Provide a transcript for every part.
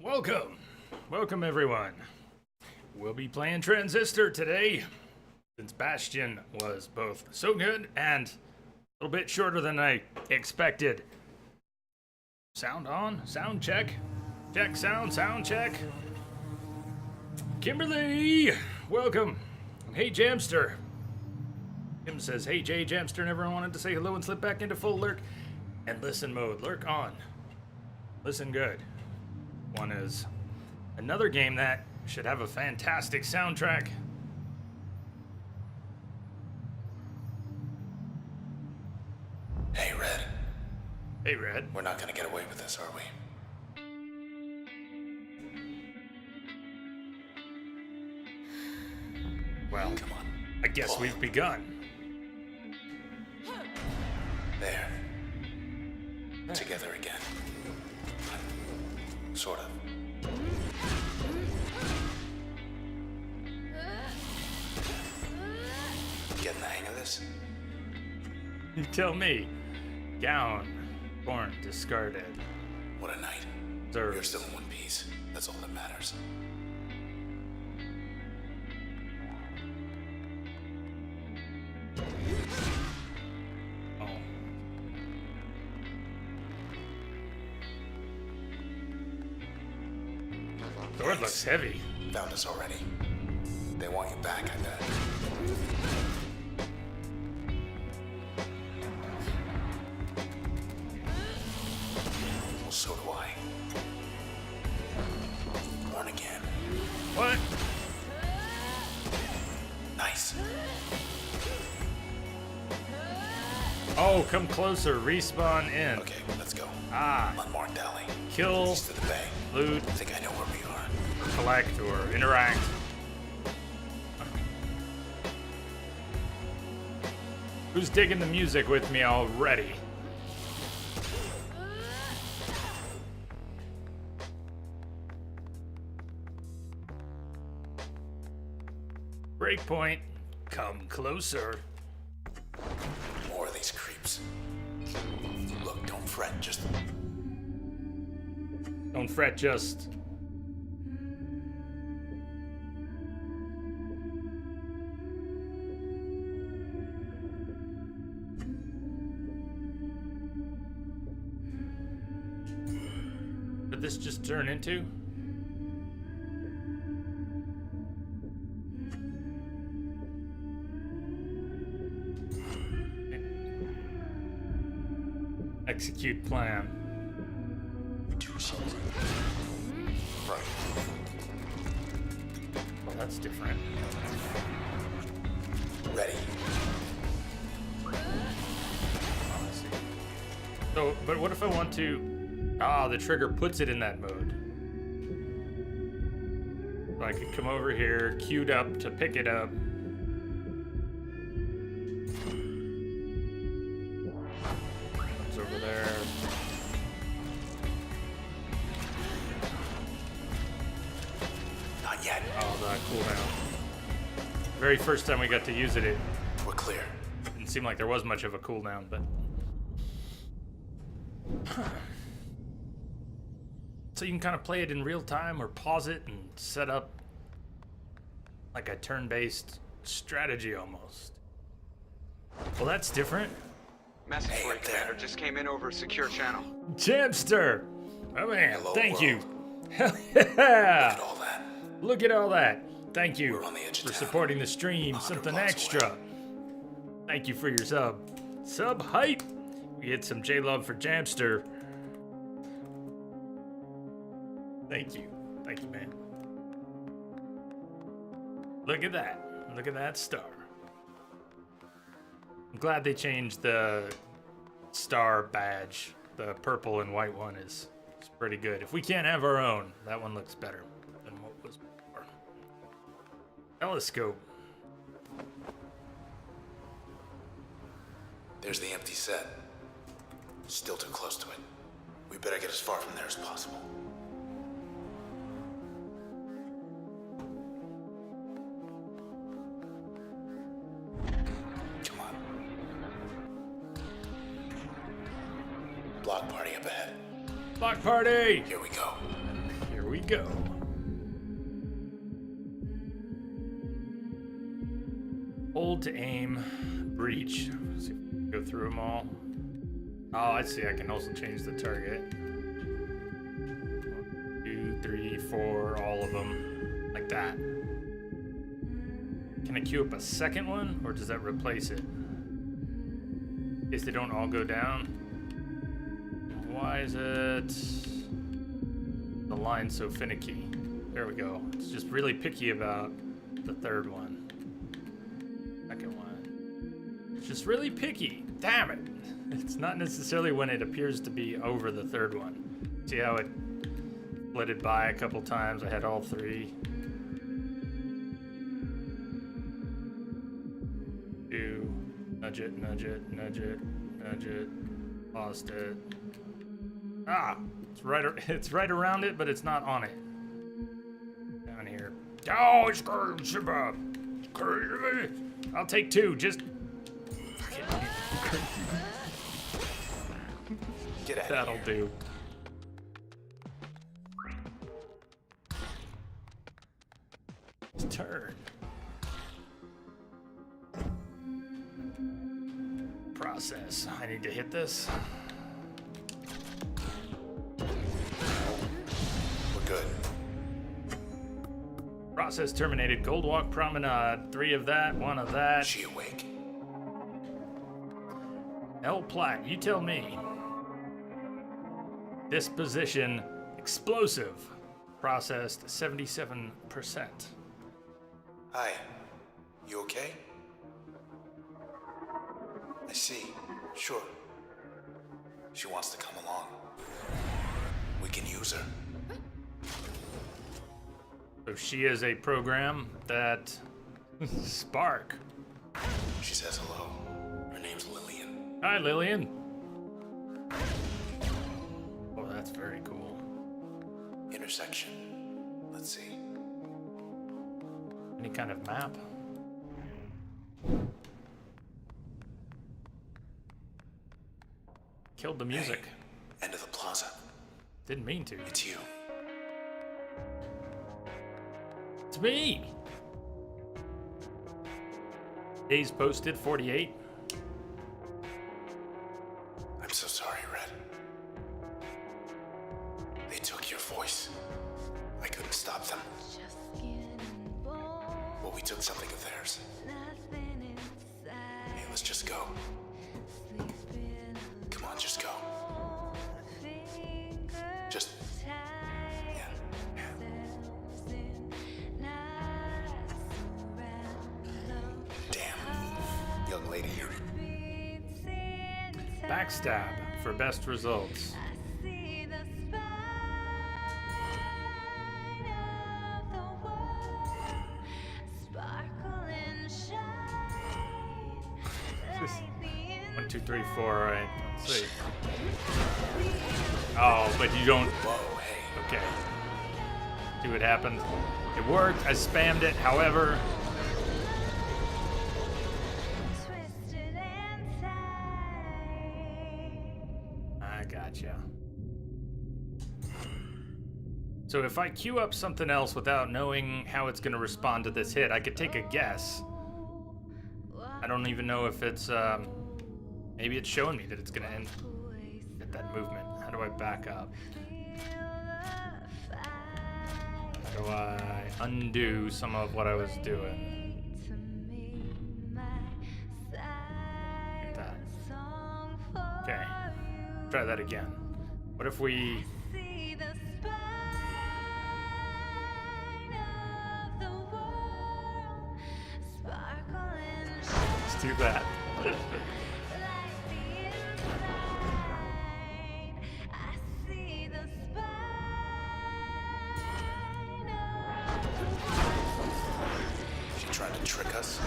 Welcome everyone. We'll be playing Transistor today, since Bastion was both so good and a little bit shorter than I expected. Sound on? Sound check? Check sound, sound check. Kimberly, welcome. Hey Jamster. Kim says, hey Jay Jamster, and everyone wanted to say hello and slip back into full lurk and listen mode. Lurk on. Listen good. One is another game that should have a fantastic soundtrack. Hey, Red. Hey, Red. We're not gonna get away with this, are we? Well, come on. I guess we've begun. There. Together again. Sort of. Getting the hang of this? You tell me. Gown, born discarded. What a night. Serves. You're still in one piece. That's all that matters. Oh. Sword looks heavy. Found us already. They want you back, I bet. Well, so do I. Born again. What? Nice. Oh, come closer. Respawn in. Okay, let's go. Ah. Unmarked alley. Kill, East of the bay. loot, I think I know where we are. collect, or interact. Who's digging the music with me already? Breakpoint, come closer. More of these creeps. Look, don't fret, just... Don't fret, just... Did this just turn into? Execute plan. do something. Right. Well, that's different. Ready. Oh, I see. So, but what if I want to... Ah, the trigger puts it in that mode. So I could come over here, queued up to pick it up. It's over there. Not yet. Oh, the cooldown. Very first time we got to use it, it We're clear. didn't seem like there was much of a cooldown, but... So you can kind of play it in real time or pause it and set up like a turn-based strategy almost. Well, that's different. Message Hey, for you, up there. Commander. Just came in over a secure channel. Jamster! Oh man, Hello, thank you. world. Hell Look yeah! at all that. Look at all that. Thank you We're on the edge of for town. supporting the stream. 100 Something blocks extra. away. Thank you for your sub. Sub hype. We get some J-Love for Jamster. Thank you. Thank you, man. Look at that. Look at that star. I'm glad they changed the star badge. The purple and white one is pretty good. If we can't have our own, that one looks better than what was before. Telescope. There's the empty set. Still too close to it. We better get as far from there as possible. Come on. Block party up ahead. Block party! Here we go. Here we go. Hold to aim, breach. Let's see if we can go through them all. Oh, I see. I can also change the target. 1, 2, 3, 4, all of them. Like that. Can I queue up a second one, or does that replace it? In case they don't all go down. Why is it the line so finicky? There we go. It's just really picky about the third one. Second one. It's just really picky. Damn it. It's not necessarily when it appears to be over the third one. See how it flitted by a couple times? I had all three. 2. Nudge it, nudge it, nudge it, nudge it. Lost it. Ah! It's right around it, but it's not on it. Down here. Oh, it's crazy. I'll take 2. Just Get out of that'll here. do. Turn. Process. I need to hit this. We're good. Process terminated. Gold Walk Promenade. 3 of that, 1 of that. Is she awake? L Plaque, you tell me. Disposition explosive. Processed 77%. Hi. You okay? I see. Sure. She wants to come along. We can use her. So she is a program that Spark. She says hello. Her name's Lillian. Hi, Lillian. Oh, that's very cool. Intersection. Let's see. Any kind of map? Killed the music. Hey, end of the plaza. Didn't mean to. It's you. It's me. Days posted 48. I'm so sorry, Red. They took your voice. I couldn't stop them. Well, we took something of theirs. Hey, let's just go. Come on, just go. Just... Yeah. Damn. Young lady here. Backstab for best results. One, two, three, four. All right. Let's see. Oh, but you don't. Whoa, hey. Okay. See what happened? It worked. I spammed it. However, I gotcha. So if I queue up something else without knowing how it's going to respond to this hit, I could take a guess. I don't even know if it's, maybe it's showing me that it's going to end at that movement. How do I back up? How do I undo some of what I was doing? Like that. Okay. Try that again. What if we... Let's do that. She trying to trick us?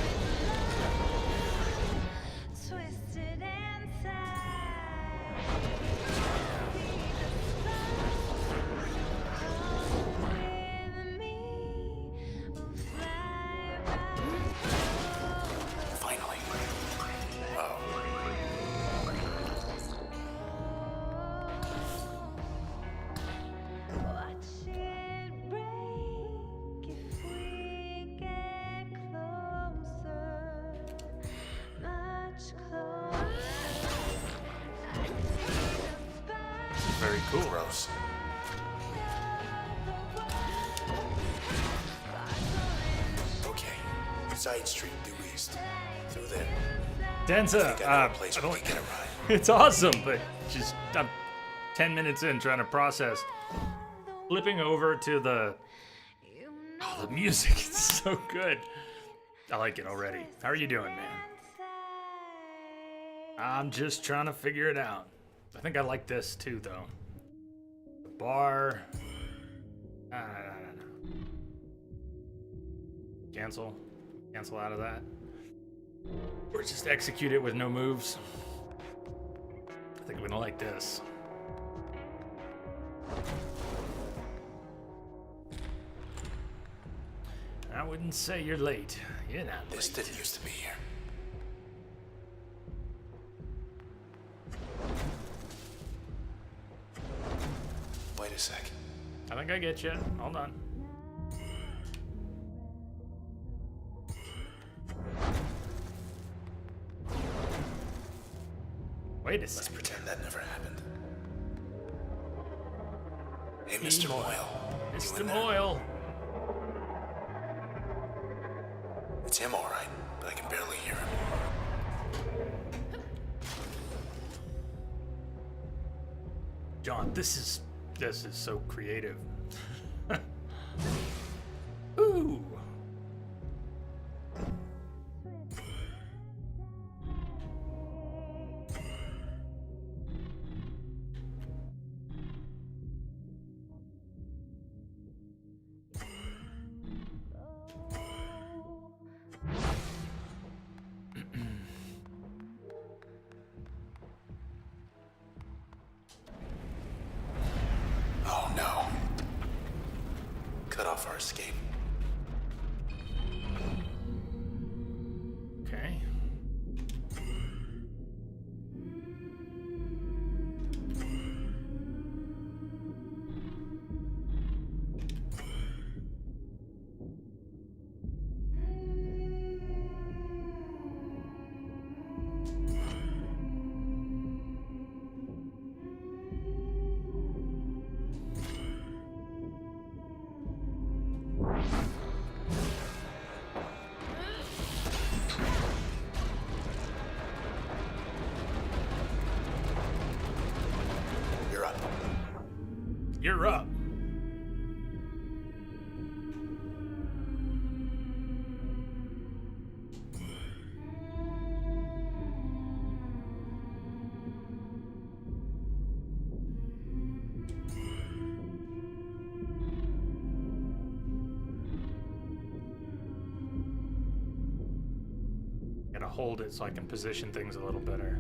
Finally. Oh. very cool. Gross. Okay. Side street, due east. Through there. Denza, Think I know a I place we don't. can get a ride. It's awesome, but just I'm 10 minutes in trying to process. Flipping over to the music. It's so good. I like it already. How are you doing, man? I'm just trying to figure it out. I think I like this too, though. The bar. No. Cancel out of that. Or just execute it with no moves. I think I'm gonna like this. I wouldn't say you're late. You're not late. This didn't used to be here. Wait a sec. I think I get you. Hold on. Wait a Let's second. pretend that never happened. Hey, Mr. Moyle. You Mr. in there? Moyle. It's him, all right, but I can barely hear him. John, this is so creative. Ooh. Oh no. Cut off our escape. Okay. You're up. You're up. Gotta hold it so I can position things a little better.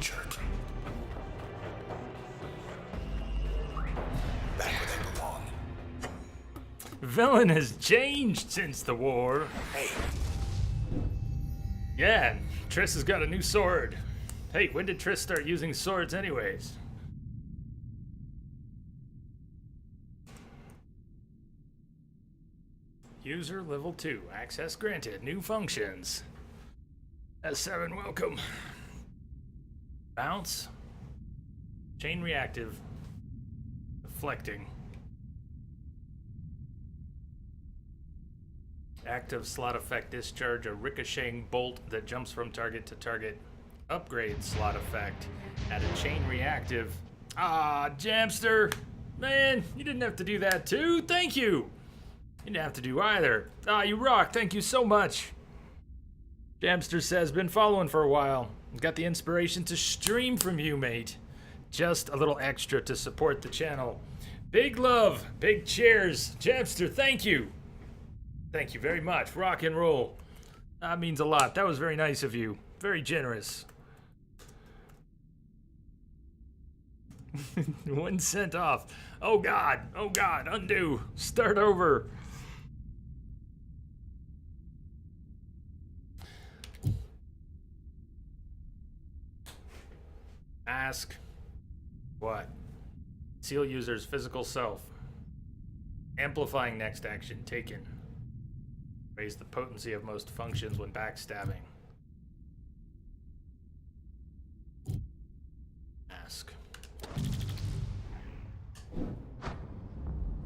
Jerk. Back where they belong. Villain has changed since the war. Hey, Yeah, and Triss has got a new sword. Hey, when did Triss start using swords anyways? User level 2. Access granted. New functions. S7, welcome. Bounce. Chain reactive. Deflecting. Active slot effect, discharge a ricocheting bolt that jumps from target to target. Upgrade slot effect. Add a chain reactive. Ah, Jamster! Man, you didn't have to do that too. Thank you. You didn't have to do either. Ah, you rock. Thank you so much. Jamster says, been following for a while. Got the inspiration to stream from you, mate. Just a little extra to support the channel. Big love, big cheers. Jamster, thank you. Thank you very much. Rock and roll. That means a lot. That was very nice of you. Very generous. 1 cent off. Oh God, undo. Start over. Ask what? Seal user's physical self. Amplifying next action taken. Raise the potency of most functions when backstabbing. Ask.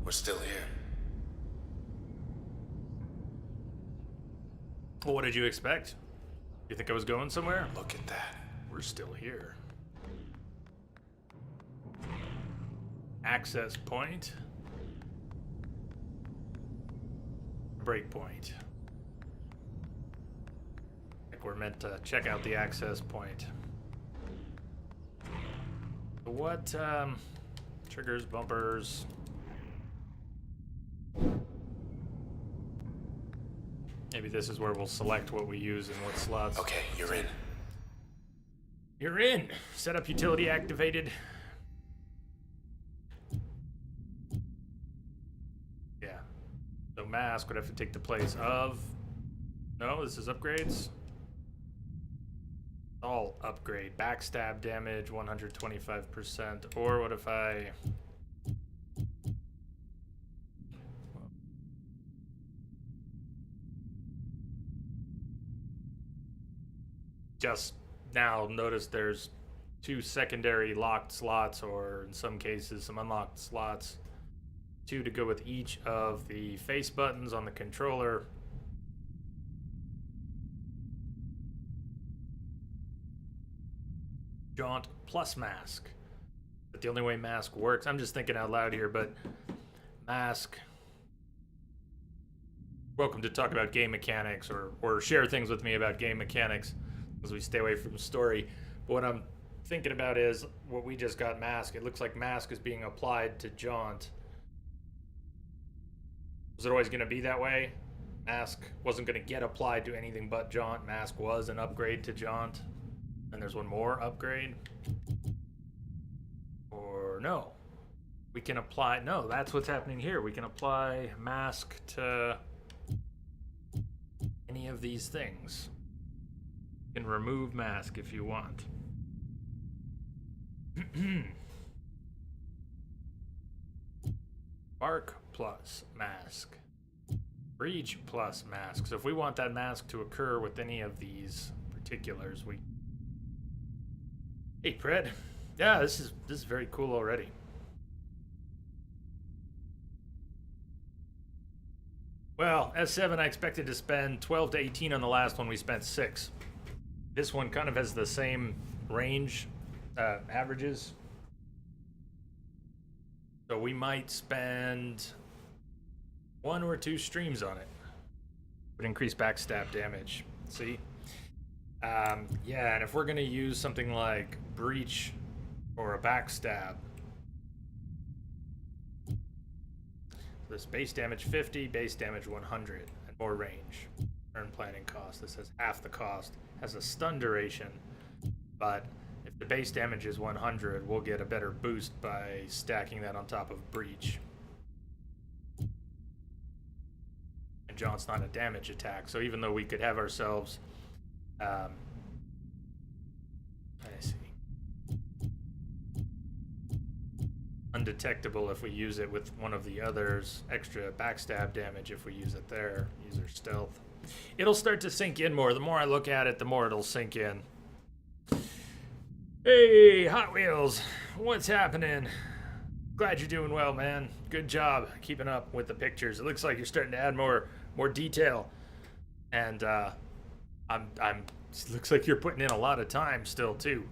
We're still here. Well, what did you expect? You think I was going somewhere? Look at that. We're still here. Access point. Breakpoint. Like we're meant to check out the access point. What, triggers, bumpers. Maybe this is where we'll select what we use and what slots. Okay, you're in. You're in. Setup utility activated. Yeah. So mask would have to take the place of... No, this is upgrades. All upgrade. Backstab damage, 125%. Or what if I... Just now notice there's 2 secondary locked slots, or in some cases some unlocked slots. 2 to go with each of the face buttons on the controller. Jaunt plus mask. But the only way mask works, I'm just thinking out loud here, but mask. Welcome to talk about game mechanics, or share things with me about game mechanics as we stay away from story. But what I'm thinking about is what we just got mask. It looks like mask is being applied to Jaunt. Was it always going to be that way? Mask wasn't going to get applied to anything but Jaunt. Mask was an upgrade to Jaunt. And there's one more upgrade. Or no. We can apply... No, that's what's happening here. We can apply mask to any of these things. You can remove mask if you want. Bark plus mask. Breach plus mask. So if we want that mask to occur with any of these particulars, we... Hey, Pred. Yeah, this is very cool already. Well, S7, I expected to spend 12 to 18 on the last one. We spent 6. This one kind of has the same range averages. So we might spend 1 or 2 streams on it. Would increase backstab damage. See? Yeah, and if we're going to use something like breach or a backstab, this base damage 50, base damage 100, and more range. Turn planning cost. This has half the cost. Has a stun duration, but if the base damage is 100, we'll get a better boost by stacking that on top of breach. And Jaunt's not a damage attack, so even though we could have ourselves I see. Undetectable if we use it with one of the others. Extra backstab damage if we use it there. User stealth. It'll start to sink in more. The more I look at it, the more it'll sink in. Hey, Hot Wheels. What's happening? Glad you're doing well, man. Good job keeping up with the pictures. It looks like you're starting to add more detail. And looks like you're putting in a lot of time still too.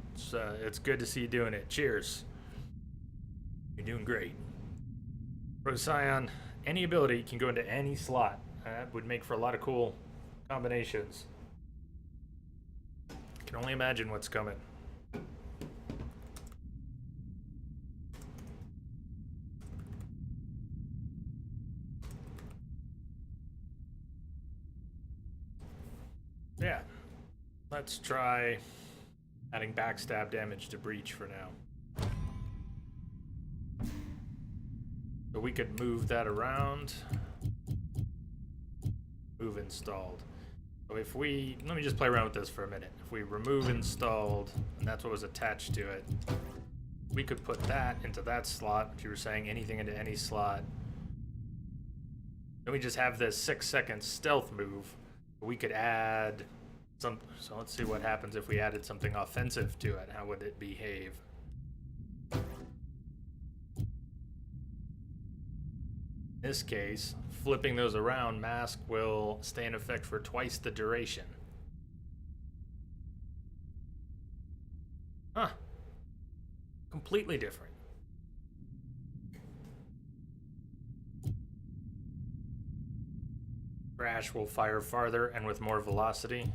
It's good to see you doing it. Cheers. You're doing great. Procyon, any ability can go into any slot. That would make for a lot of cool combinations. Can only imagine what's coming. Yeah, let's try adding backstab damage to breach for now. So we could move that around. Move installed. So if we, let me just play around with this for a minute. If we remove installed, and that's what was attached to it, we could put that into that slot. If you were saying anything into any slot. Then we just have this 6-second stealth move. We could add some, so let's see what happens if we added something offensive to it. How would it behave? In this case, flipping those around, mask will stay in effect for twice the duration. Huh. Completely different. Crash will fire farther and with more velocity.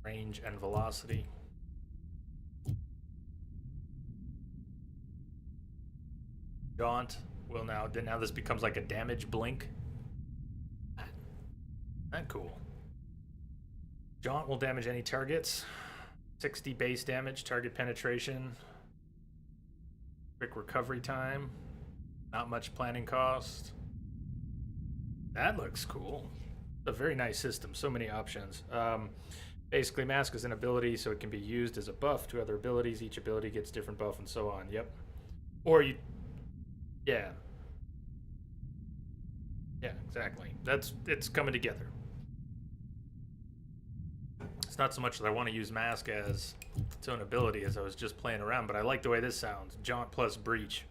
Range and velocity. Gaunt will now this becomes like a damage blink. That cool. Jaunt will damage any targets. 60 base damage, target penetration. Quick recovery time. Not much planning cost. That looks cool. It's a very nice system. So many options. Basically, Mask is an ability, so it can be used as a buff to other abilities. Each ability gets different buff and so on. Yep. Or you... Yeah. Yeah, exactly. It's coming together. It's not so much that I want to use Mask as its own ability as I was just playing around, but I like the way this sounds. Jaunt plus Breach.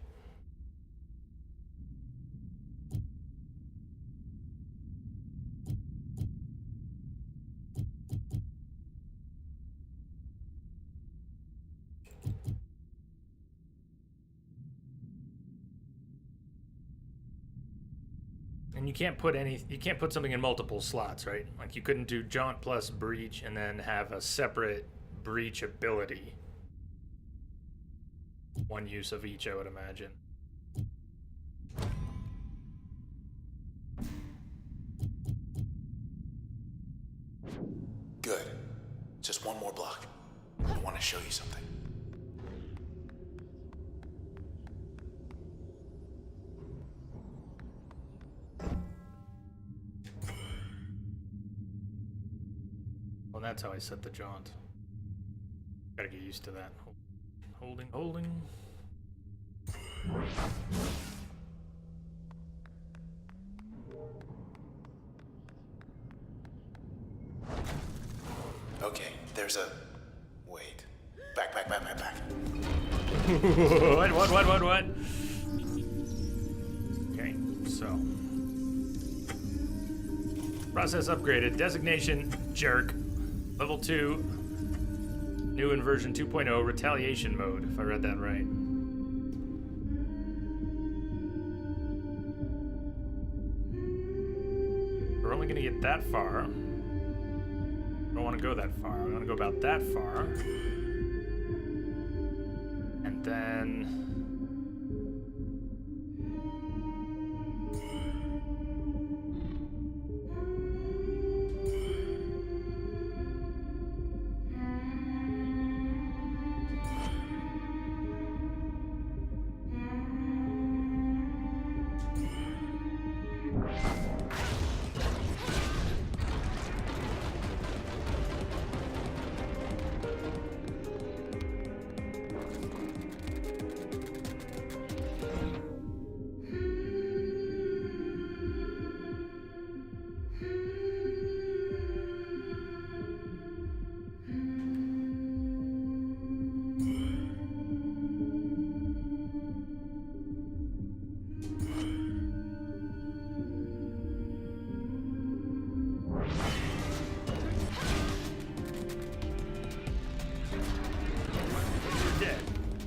And you can't put something in multiple slots, right? Like you couldn't do Jaunt plus Breach and then have a separate Breach ability. One use of each, I would imagine. Good. Just one more block. I want to show you something. Well, that's how I set the jaunt. Gotta get used to that. Holding. Okay, there's a... Wait. Back. What? Okay, so. Process upgraded. Designation, jerk. Level 2. New in version 2.0, retaliation mode, if I read that right. We're only gonna get that far. I don't want to go that far. I want to go about that far. And then...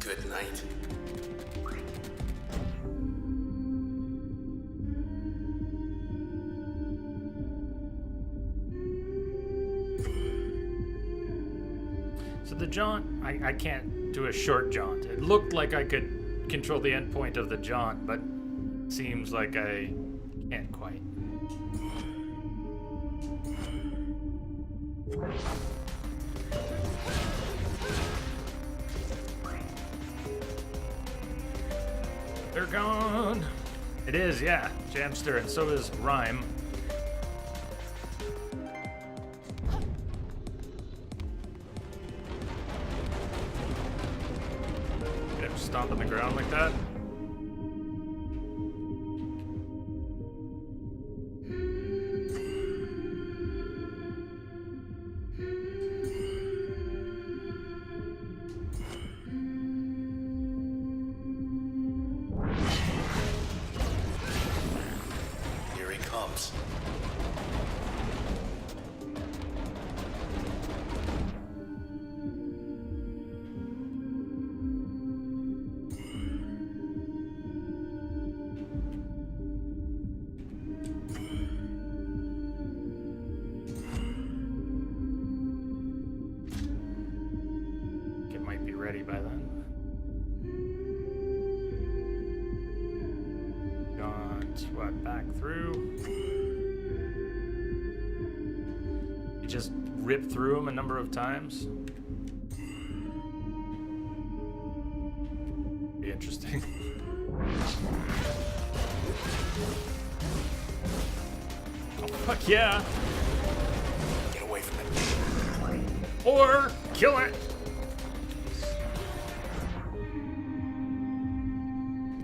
Good night. jaunt? I can't do a short jaunt. It looked like I could control the endpoint of the jaunt, but seems like I can't quite. They're gone. It is, yeah. Jamster, and so is Rhyme. Get him stomped on the ground like that. Here he comes. It might be ready by then. Gaunt, what, back through? You just rip through them a number of times. Be interesting. Oh, fuck yeah. Get away from it. Or kill it.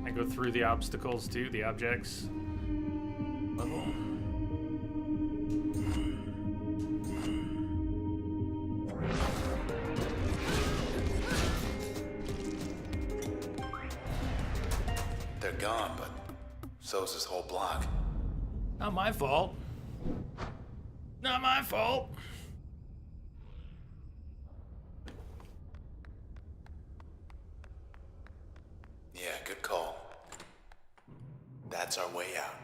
I go through the obstacles too, the objects. Level. They're gone, but so's this whole block. Not my fault. Not my fault. Yeah, good call. That's our way out.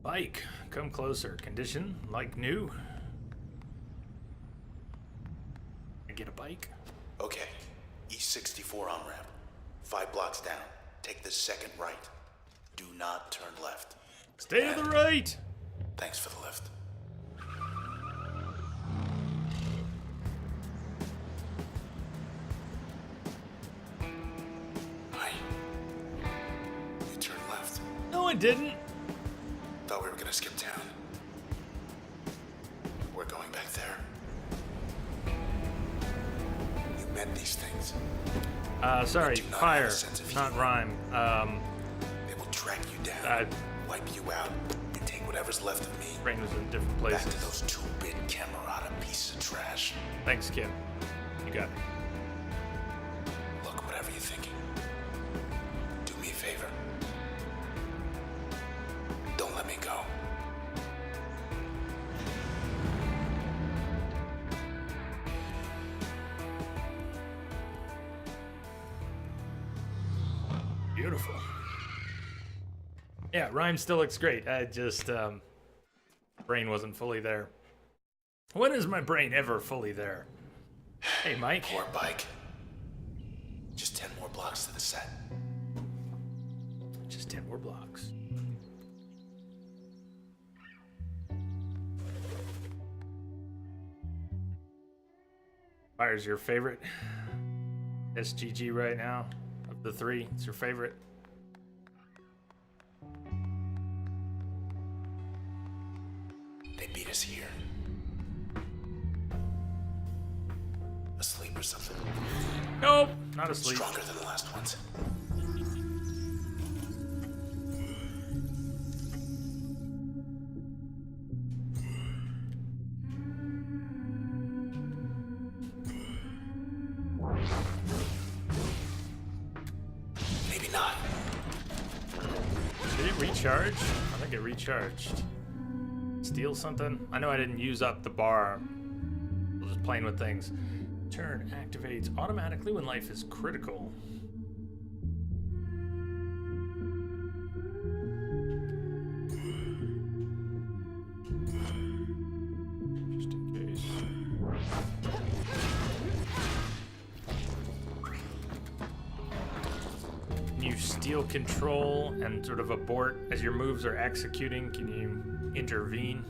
Bike, come closer. Condition, like new. I get a bike. Okay, East 64 on ramp. 5 blocks down. Take the second right. Do not turn left. Stay to the right. Thanks for the lift. Hi. You turned left. No, I didn't. Thought we were gonna skip town. We're going back there. You met these things. Sorry, do not have fire, a sense of not humor. rhyme. They will track you down, wipe you out, and take whatever's left of me Brain was in different back places. to those 2-bit Camerata pieces of trash. Thanks, Kim. You got it. Look, whatever you're thinking, do me a favor. Don't let me go. Beautiful. Yeah, rhyme still looks great. I just, brain wasn't fully there. When is my brain ever fully there? Hey, Mike. Poor bike. Just 10 more blocks to the set. Just 10 more blocks. Fire's your favorite SGG right now? Of the 3, it's your favorite? They beat us here. Asleep or something. Nope, not asleep. Stronger than the last ones. Maybe not. Did it recharge? I think it recharged. Steal something? I know I didn't use up the bar. I was just playing with things. Turn activates automatically when life is critical. Just in case. you steal control and sort of abort as your moves are executing? Can you intervene?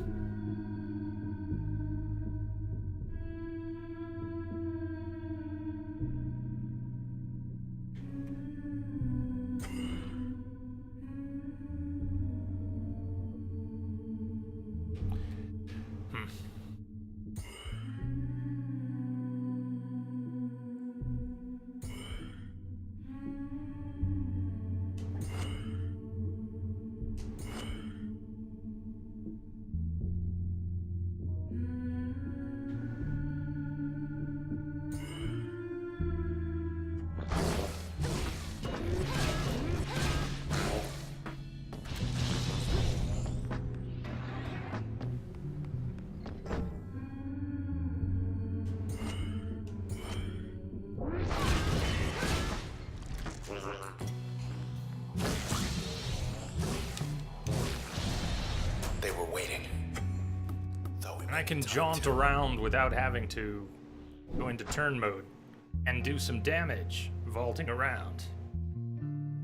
They were waiting. Thought we And I might can get time jaunt to. around without having to go into turn mode and do some damage vaulting around.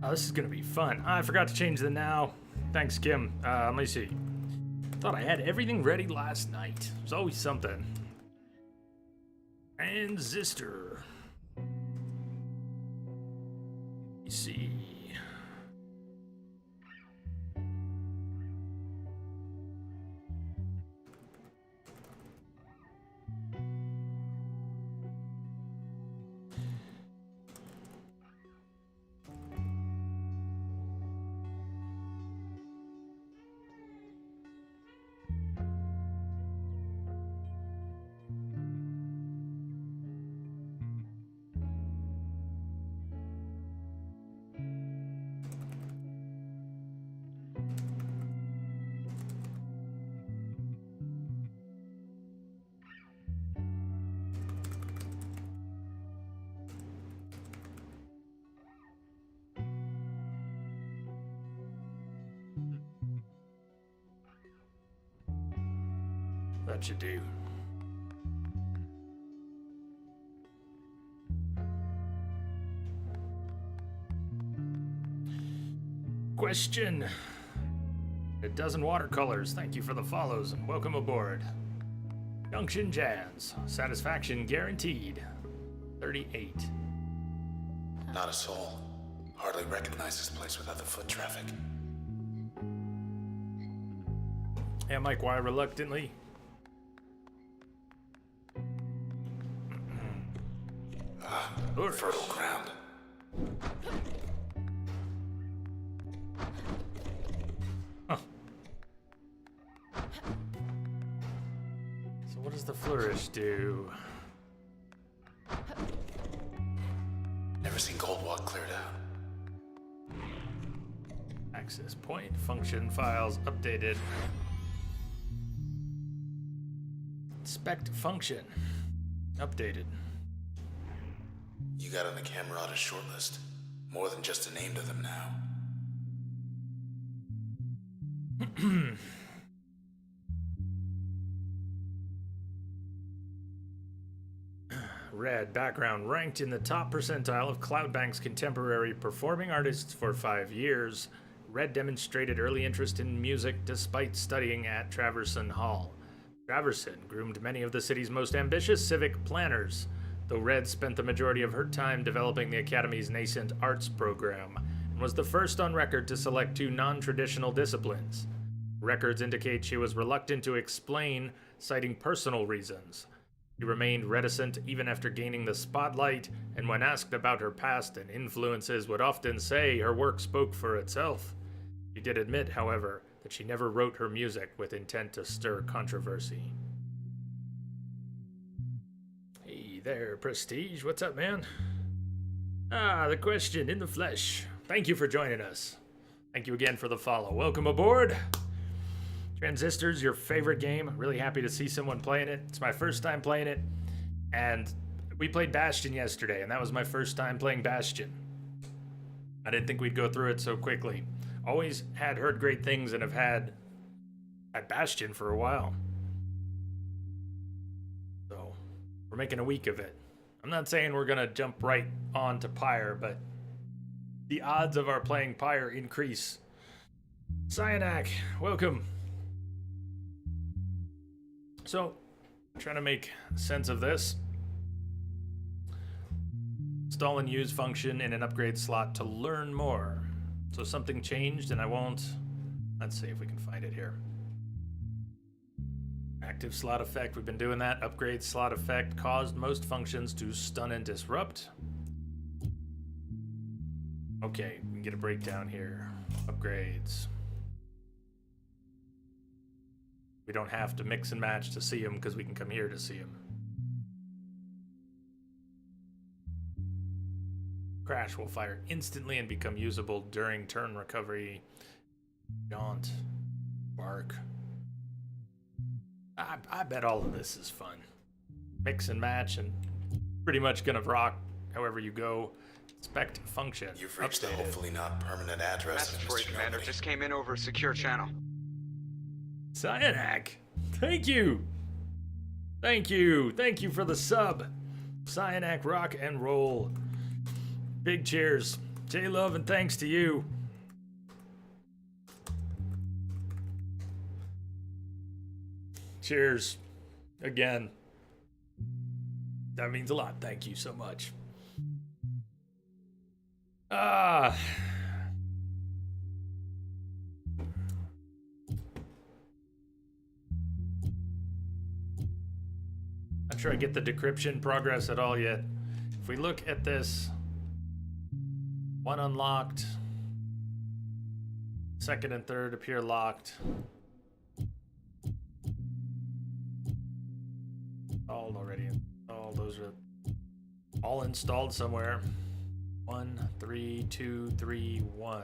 Oh, this is gonna be fun. I forgot to change the now. Thanks, Kim. Let me see. Thought I had everything ready last night. There's always something. Transistor. You see. That should do. Question. A dozen watercolors. Thank you for the follows and welcome aboard. Junction Jazz. Satisfaction guaranteed. 38. Not a soul. Hardly recognize this place without the foot traffic. Yeah, Mike, why reluctantly? Fertile ground. Huh. So what does the flourish do? Never seen Gold Walk cleared out. Access point, function files updated. Inspect function updated. You got on the camera a short list. More than just a name to them now. Red background ranked in the top percentile of Cloudbank's contemporary performing artists for 5 years. Red demonstrated early interest in music despite studying at Traverson Hall. Traverson groomed many of the city's most ambitious civic planners, though Red spent the majority of her time developing the Academy's nascent arts program, and was the first on record to select 2 non-traditional disciplines. Records indicate she was reluctant to explain, citing personal reasons. She remained reticent even after gaining the spotlight, and when asked about her past and influences would often say her work spoke for itself. She did admit, however, that she never wrote her music with intent to stir controversy. Hey there, Prestige. What's up, man? Ah, the question in the flesh. Thank you for joining us. Thank you again for the follow. Welcome aboard. Transistor's your favorite game. Really happy to see someone playing it. It's my first time playing it. And we played Bastion yesterday, and that was my first time playing Bastion. I didn't think we'd go through it so quickly. Always had heard great things and have had Bastion for a while. So, we're making a week of it. I'm not saying we're gonna jump right on to Pyre, but the odds of our playing Pyre increase. Cyanak, welcome. So, trying to make sense of this. Install and use function in an upgrade slot to learn more. So something changed and I won't... Let's see if we can find it here. Active slot effect, we've been doing that. Upgrade slot effect caused most functions to stun and disrupt. Okay, we can get a breakdown here. Upgrades. We don't have to mix and match to see them because we can come here to see them. Crash will fire instantly and become usable during turn recovery. Jaunt. Bark. I bet all of this is fun. Mix and match and pretty much gonna rock however you go. Inspect function. You've reached the Updated. hopefully not permanent address Message of for you, Mr. Commander. Nobody. Just came in over secure channel. Cyanak, thank you. Thank you. Thank you for the sub. Cyanak, rock and roll. Big cheers. J-Love and thanks to you. Cheers. Again. That means a lot. Thank you so much. Ah. Not sure I get the decryption progress at all yet. If we look at this, one unlocked, second and third appear locked. All already installed. Those are all installed somewhere. 1, 3, 2, 3, 1.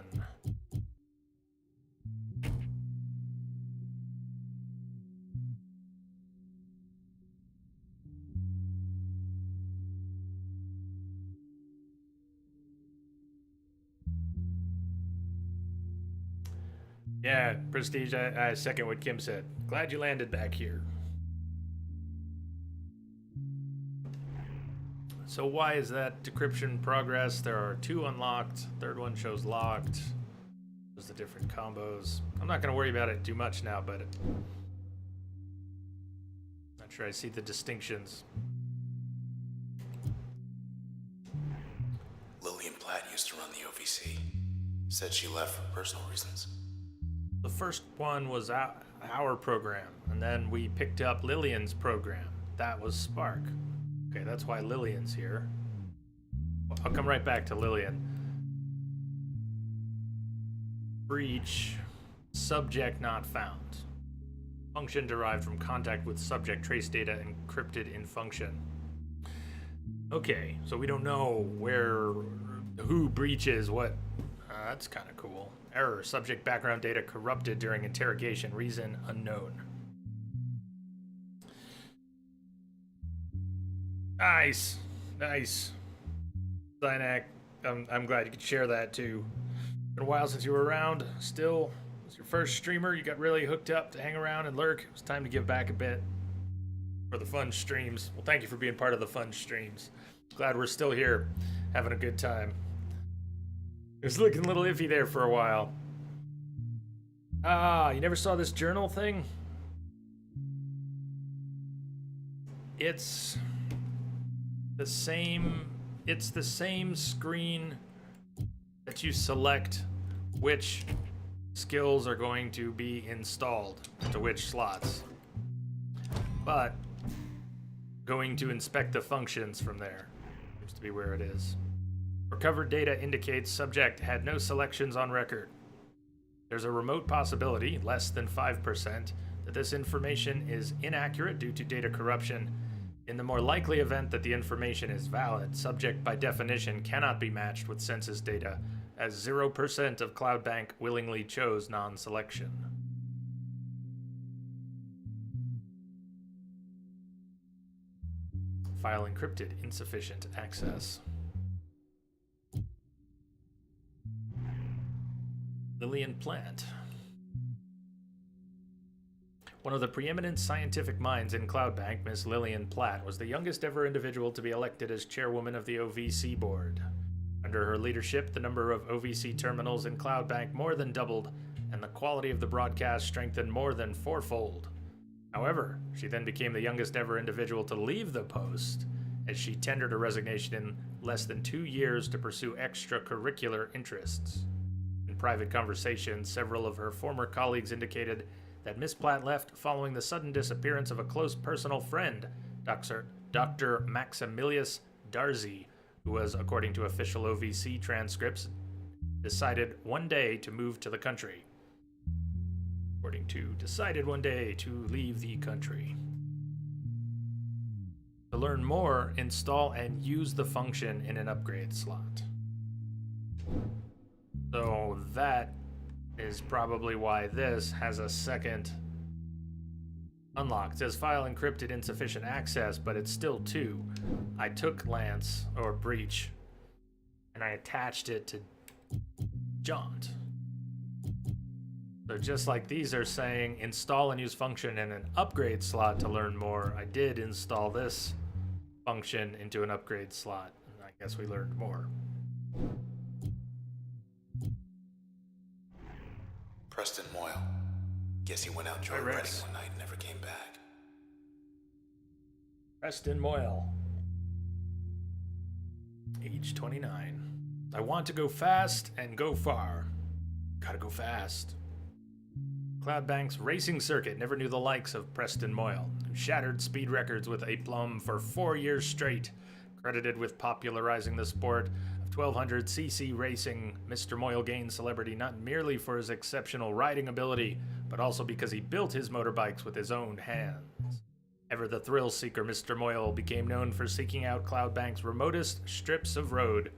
Yeah, Prestige, I second what Kim said. Glad you landed back here. So why is that decryption progress? There are 2 unlocked. Third one shows locked. There's the different combos. I'm not going to worry about it too much now, but not sure I see the distinctions. Lillian Platt used to run the OVC. Said she left for personal reasons. The first one was our program, and then we picked up Lillian's program. That was Spark. Okay, that's why Lillian's here. I'll come right back to Lillian. Breach. Subject not found. Function derived from contact with subject. Trace data encrypted in function. Okay, so we don't know who breaches what. That's kind of cool. Error. Subject background data corrupted during interrogation. Reason unknown. Nice. Nice. Cyanak, I'm glad you could share that too. Been a while since you were around. Still, it was your first streamer. You got really hooked up to hang around and lurk. It was time to give back a bit for the fun streams. Well, thank you for being part of the fun streams. Glad we're still here, having a good time. It was looking a little iffy there for a while. Ah, you never saw this journal thing? It's the same screen that you select which skills are going to be installed to which slots. But going to inspect the functions from there seems to be where it is. Recovered data indicates subject had no selections on record. There's a remote possibility, less than 5%, that this information is inaccurate due to data corruption. In the more likely event that the information is valid, subject by definition cannot be matched with census data, as 0% of CloudBank willingly chose non-selection. File encrypted, insufficient access. Lillian Plant. One of the preeminent scientific minds in CloudBank, Miss Lillian Platt, was the youngest ever individual to be elected as chairwoman of the OVC board. Under her leadership, the number of OVC terminals in CloudBank more than doubled, and the quality of the broadcast strengthened more than fourfold. However, she then became the youngest ever individual to leave the post, as she tendered her resignation in less than 2 years to pursue extracurricular interests. In private conversations, several of her former colleagues indicated that Miss Platt left following the sudden disappearance of a close personal friend, Dr. Maximilius Darzi, who was, according to official OVC transcripts, decided one day to move to the country. Decided one day to leave the country. To learn more, install and use the function in an upgrade slot. So that is probably why this has a second unlock. It says file encrypted insufficient access, but it's still 2. I took Lance, or Breach, and I attached it to Jaunt. So just like these are saying install and use function in an upgrade slot to learn more, I did install this function into an upgrade slot. And I guess we learned more. Preston Moyle. Guess he went out joyriding one night and never came back. Preston Moyle. Age 29. I want to go fast and go far. Gotta go fast. CloudBank's racing circuit never knew the likes of Preston Moyle, who shattered speed records with aplomb for 4 years straight. Credited with popularizing the sport of 1200cc racing, Mr. Moyle gained celebrity not merely for his exceptional riding ability, but also because he built his motorbikes with his own hands. Ever the thrill seeker, Mr. Moyle became known for seeking out CloudBank's remotest strips of road.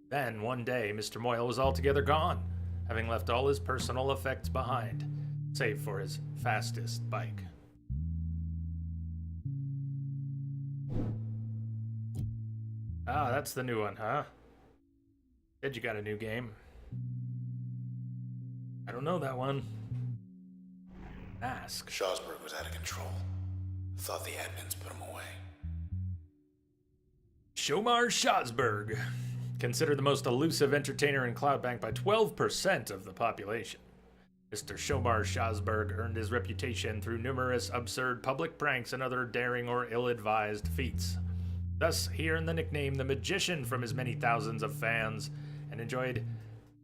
Then, one day, Mr. Moyle was altogether gone, having left all his personal effects behind, save for his fastest bike. Ah, that's the new one, huh? Said you got a new game. I don't know that one. Ask. Shawsburg was out of control. Thought the admins put him away. Shomar Shawsburg, considered the most elusive entertainer in CloudBank by 12% of the population. Mr. Shomar Shawsburg earned his reputation through numerous absurd public pranks and other daring or ill-advised feats. Thus, he earned the nickname the Magician from his many thousands of fans, and enjoyed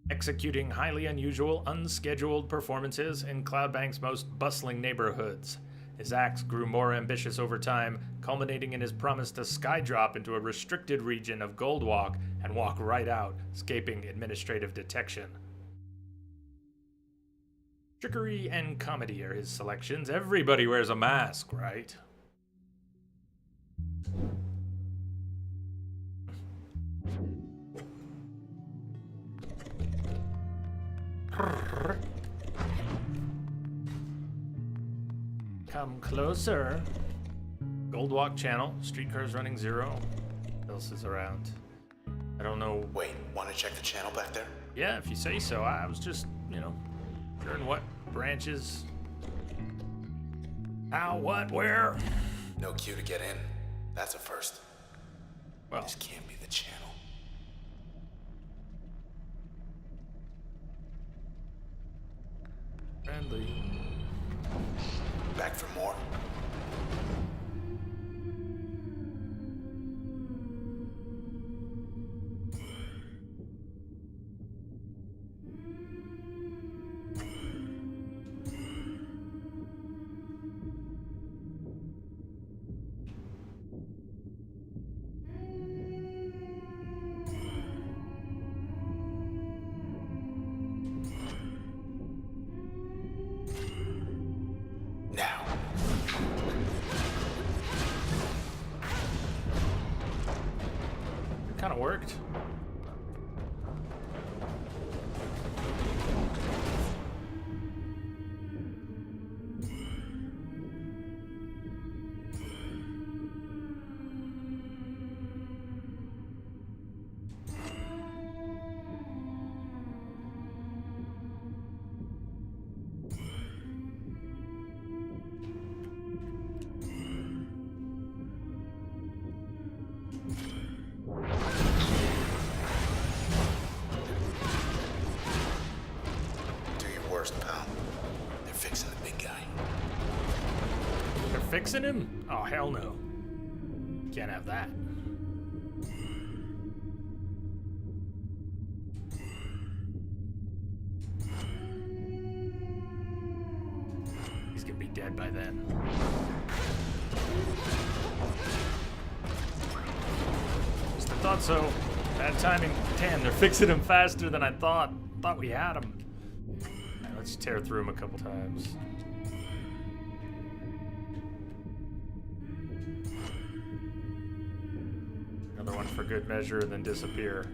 executing highly unusual, unscheduled performances in CloudBank's most bustling neighborhoods. His acts grew more ambitious over time, culminating in his promise to skydrop into a restricted region of Goldwalk and walk right out, escaping administrative detection. Trickery and comedy are his selections. Everybody wears a mask, right? Come closer. Goldwalk channel. Streetcars running 0. What else is around? I don't know. Wait, want to check the channel back there? Yeah, if you say so. I was just, hearing what branches. How, what, where? No queue to get in. That's a first. Well, This can't be the channel. friendly. Back for more? Now. fixing him? Oh, hell no. Can't have that. He's gonna be dead by then. Just I thought so. Bad timing. Damn, they're fixing him faster than I thought. Thought we had him. Right, let's tear through him a couple times. Another one for good measure and then disappear.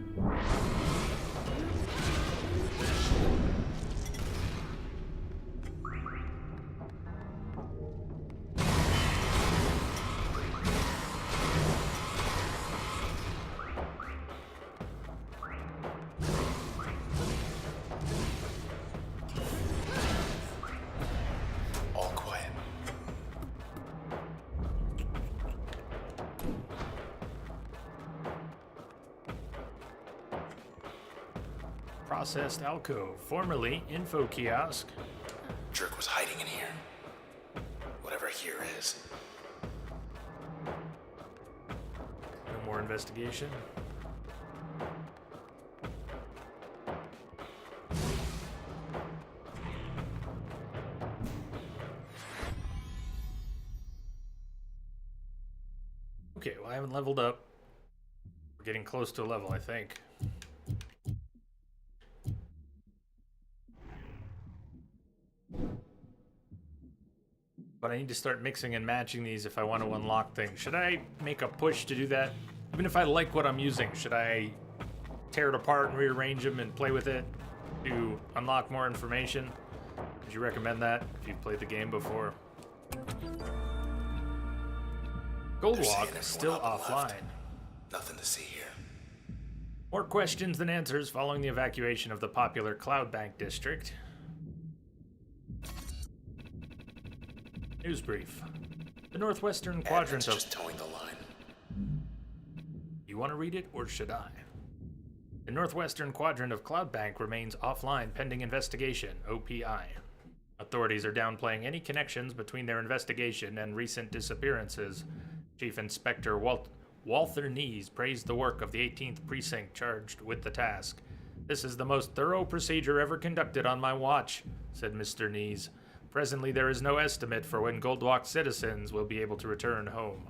All quiet. Processed alcove, formerly info kiosk. Jerk was hiding in here. Whatever here is. No more investigation. Okay, well, I haven't leveled up. We're getting close to a level, I think. But I need to start mixing and matching these if I want to unlock things. Should I make a push to do that? Even if I like what I'm using, should I tear it apart and rearrange them and play with it to unlock more information? Would you recommend that if you've played the game before? They're saying Goldwalk everyone is still up and left. offline. Nothing to see here. More questions than answers following the evacuation of the popular Cloud Bank district. News brief. The northwestern quadrant Admin's of... just towing the line. You want to read it, or should I? The northwestern quadrant of Cloud Bank remains offline pending investigation, OPI. Authorities are downplaying any connections between their investigation and recent disappearances. Chief Inspector Walther Nees praised the work of the 18th Precinct charged with the task. This is the most thorough procedure ever conducted on my watch, said Mr. Nees. Presently, there is no estimate for when Goldwalk citizens will be able to return home.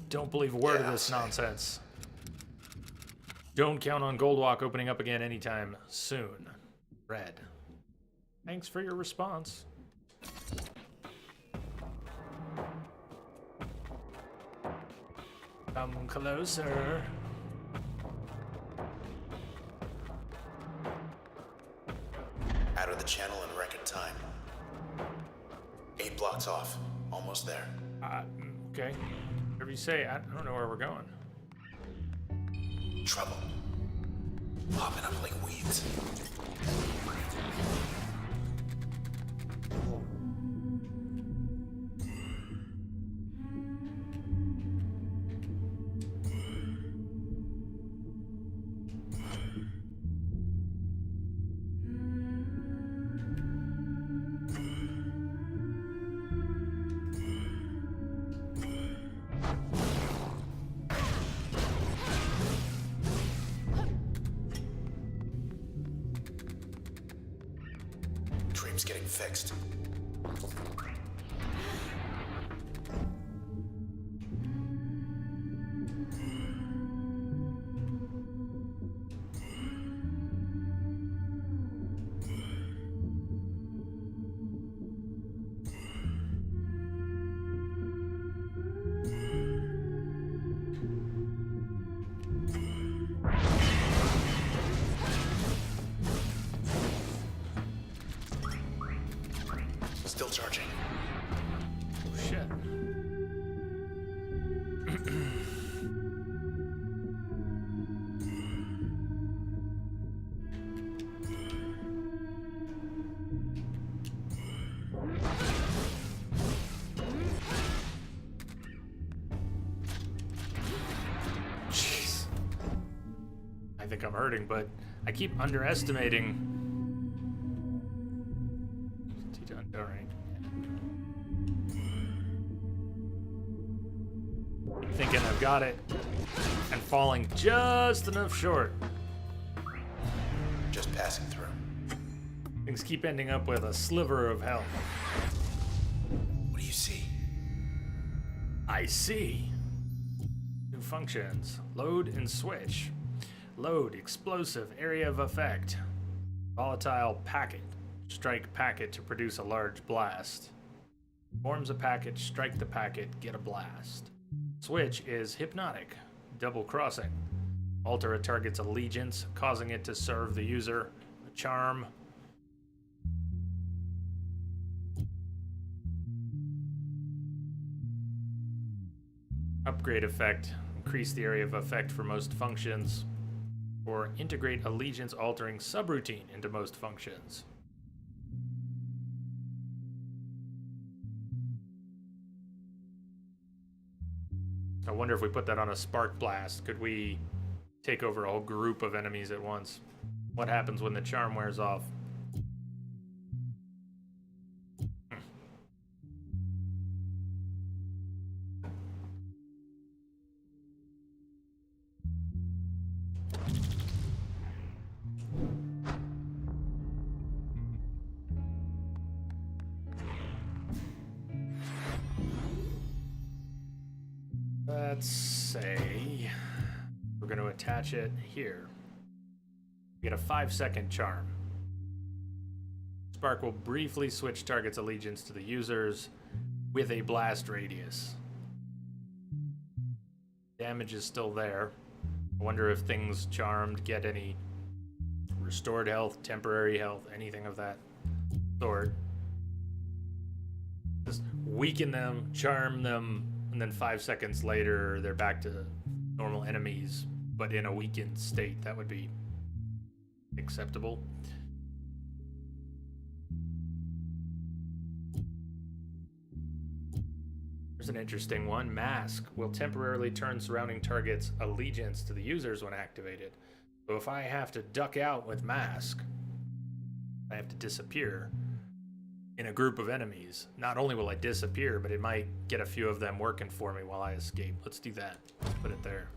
Don't believe a word of this nonsense. Don't count on Goldwalk opening up again anytime soon. Red. Thanks for your response. Come closer. Out of the channel in record time. 8 blocks off. Almost there. Okay. Whatever you say, I don't know where we're going. Trouble. Popping up like weeds. Dream's getting fixed. Still charging. Oh, shit. Jeez. I think I'm hurting, but I keep underestimating got it. And falling just enough short. Just passing through. Things keep ending up with a sliver of health. What do you see? I see. New functions. Load and switch. Load, explosive, area of effect. Volatile packet. Strike packet to produce a large blast. Forms a packet, strike the packet, get a blast. Switch is hypnotic. Double crossing. Alter a target's allegiance, causing it to serve the user. A charm. Upgrade effect. Increase the area of effect for most functions. Or integrate allegiance altering subroutine into most functions. I wonder if we put that on a spark blast, could we take over a whole group of enemies at once? What happens when the charm wears off? Let's say we're going to attach it here. We get a 5-second charm. Spark will briefly switch target's allegiance to the user's with a blast radius. Damage is still there. I wonder if things charmed get any restored health, temporary health, anything of that sort. Just weaken them, charm them, and then 5 seconds later, they're back to normal enemies, but in a weakened state. That would be acceptable. There's an interesting one. Mask will temporarily turn surrounding targets' allegiance to the users when activated. So if I have to duck out with Mask, I have to disappear in a group of enemies. Not only will I disappear, but it might get a few of them working for me while I escape. Let's do that. Let's put it there.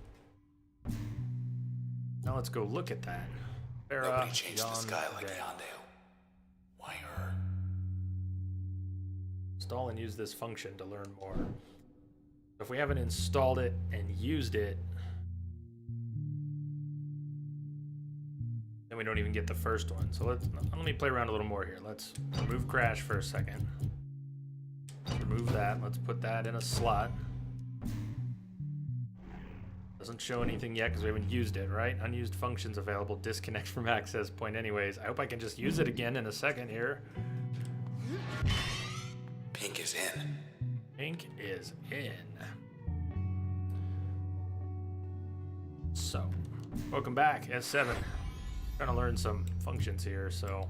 Now let's go look at that. Nobody changed the sky like Yondale. Why her? Install and use this function to learn more. If we haven't installed it and used it, then we don't even get the first one. So let me play around a little more here. Let's remove crash for a second. Let's remove that. Let's put that in a slot. Doesn't show anything yet because we haven't used it, right? Unused functions available. Disconnect from access point anyways. I hope I can just use it again in a second here. Pink is in. Pink is in. So, welcome back, S7. Trying to learn some functions here, so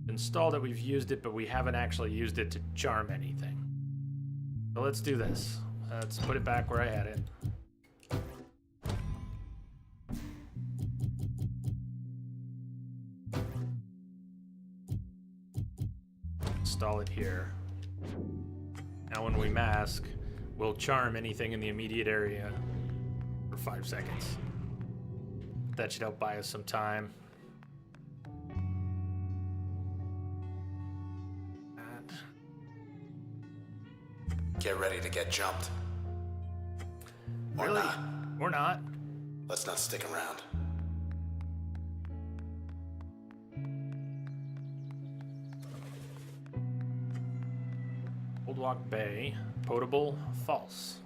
installed it, we've used it, but we haven't actually used it to charm anything. So let's do this. Let's put it back where I had it. Install it here. Now when we mask, we'll charm anything in the immediate area for 5 seconds. That should help buy us some time. Get ready to get jumped. Or Really? not. Or not. Let's not stick around. Old Walk Bay, potable, false.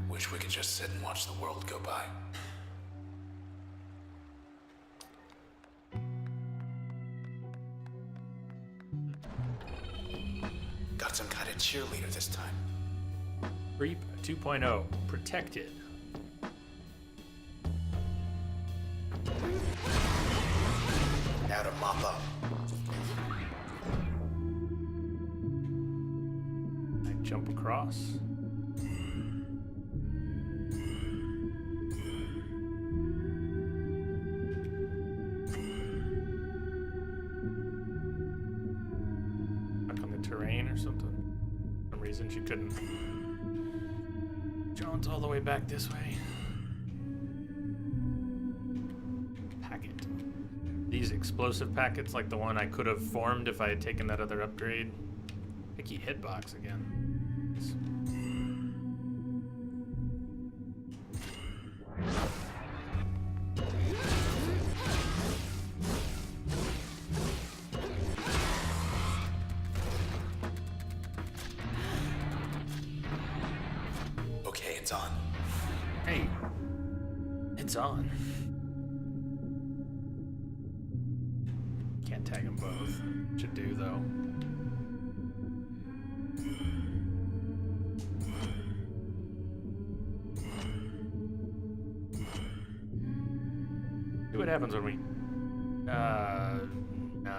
Wish we could just sit and watch the world go by. Got some kind of cheerleader this time. Creep 2.0, protected. Now to mop up. I jump across. Stuck on the terrain or something. For some reason reason she couldn't. John's all the way back this way. Packet. These explosive packets, like the one I could have formed if I had taken that other upgrade. Picky hitbox again. Okay, it's on. Hey, it's on. Can't tag them both. Should do though. See what happens when we. Nah,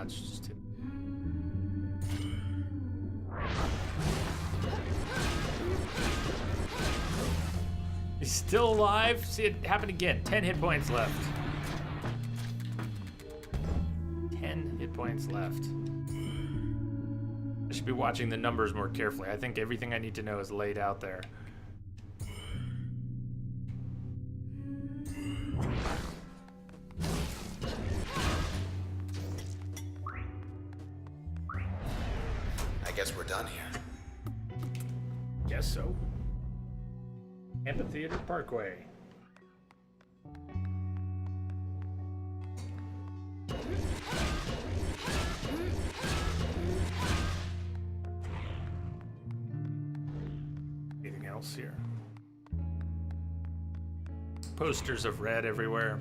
it's just too. He's still alive. See it happen again. 10 hit points left. 10 hit points left. I should be watching the numbers more carefully. I think everything I need to know is laid out there. I guess we're done here. Guess so. Amphitheater Parkway. Anything else here? Posters of red everywhere.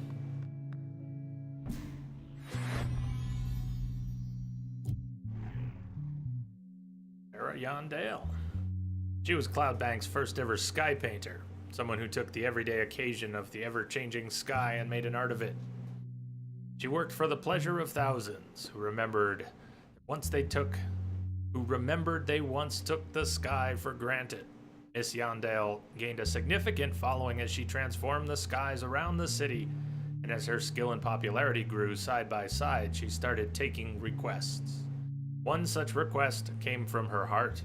Sarah Yondale. She was Cloudbank's first ever sky painter. Someone who took the everyday occasion of the ever-changing sky and made an art of it. She worked for the pleasure of thousands who remembered they once took the sky for granted. Miss Yondale gained a significant following as she transformed the skies around the city, and as her skill and popularity grew side by side, she started taking requests. One such request came from her heart.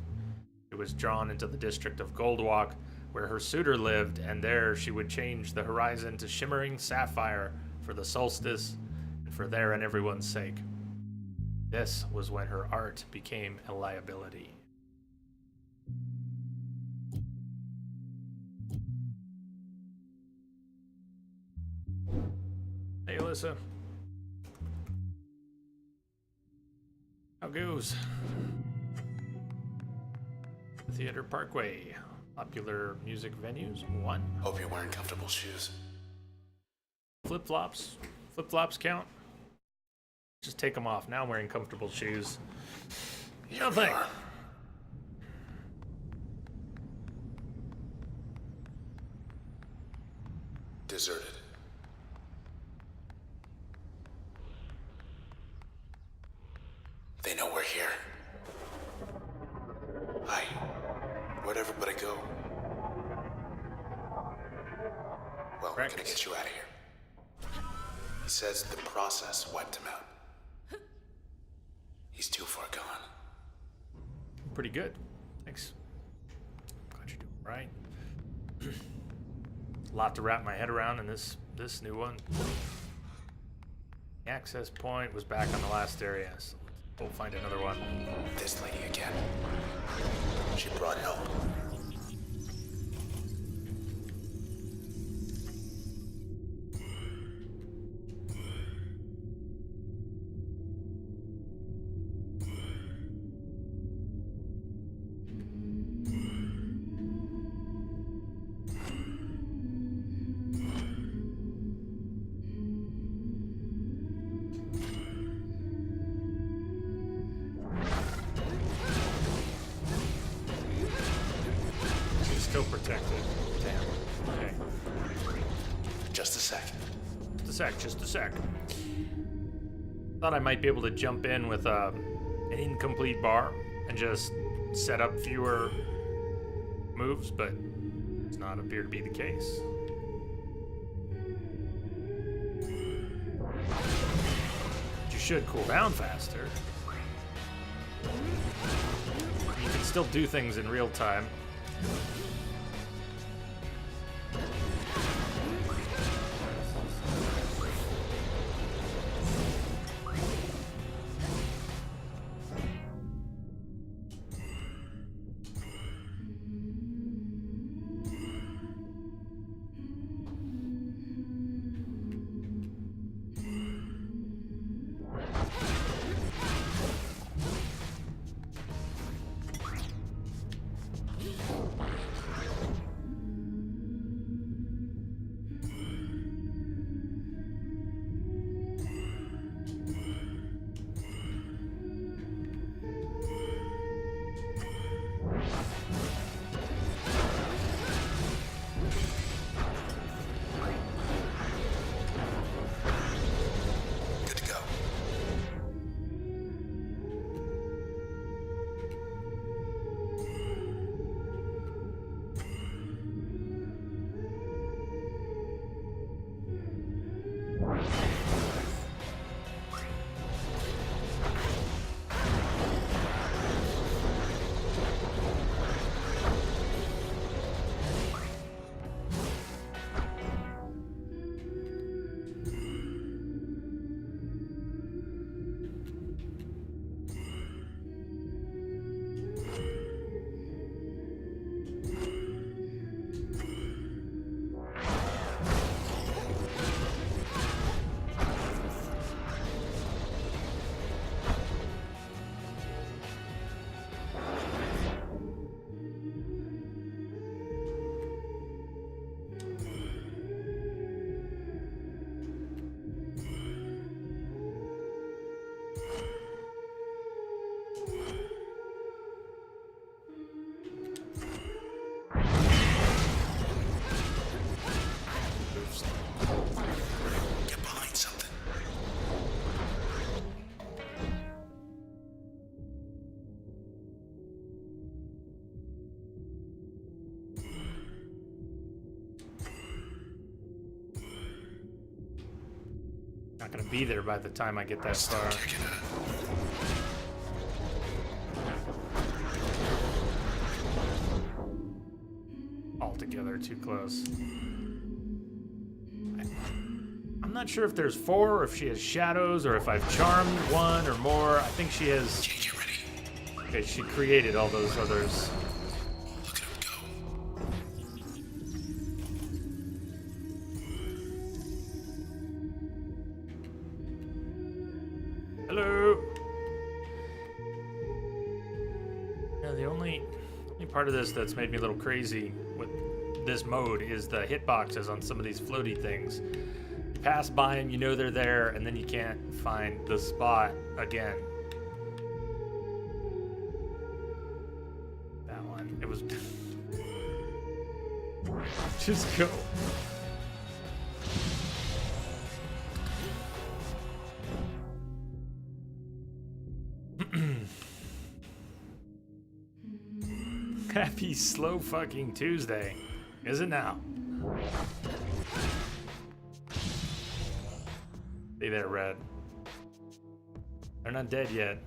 It was drawn into the district of Goldwalk, where her suitor lived, and there she would change the horizon to shimmering sapphire for the solstice and for their and everyone's sake. This was when her art became a liability. Hey, Alyssa. How goes? Theater Parkway. Popular music venues, 1. Hope you're wearing comfortable shoes. Flip-flops. Flip-flops count. Just take them off. Now I'm wearing comfortable shoes. Here we Nothing. are. Deserted. They know we're here. Hi. Where'd everybody go? Well, we're gonna get you out of here. He says the process wiped him out. He's too far gone. Pretty good. Thanks. Glad you're doing right. A lot to wrap my head around in this new one. The access point was back on the last area, so we'll find another one. This lady again. She brought help. Still protected. Damn. Okay. Just a sec. Just a sec. Thought I might be able to jump in with an incomplete bar and just set up fewer moves, but does not appear to be the case. You should cool down faster. You can still do things in real time. Good to go. Get behind something. Not gonna be there by the time I get that far. Kicking it. Altogether too close. I'm not sure if there's 4 or if she has shadows or if I've charmed 1 or more. I think she has. Can't get ready. Okay, she created all those others. Look at him go. Hello. Yeah, the only part of this that's made me a little crazy with this mode is the hitboxes on some of these floaty things. You pass by them, you know they're there, and then you can't find the spot again. That one. It was. Just go. Happy slow fucking Tuesday. Is it now? Stay there, Red. They're not dead yet.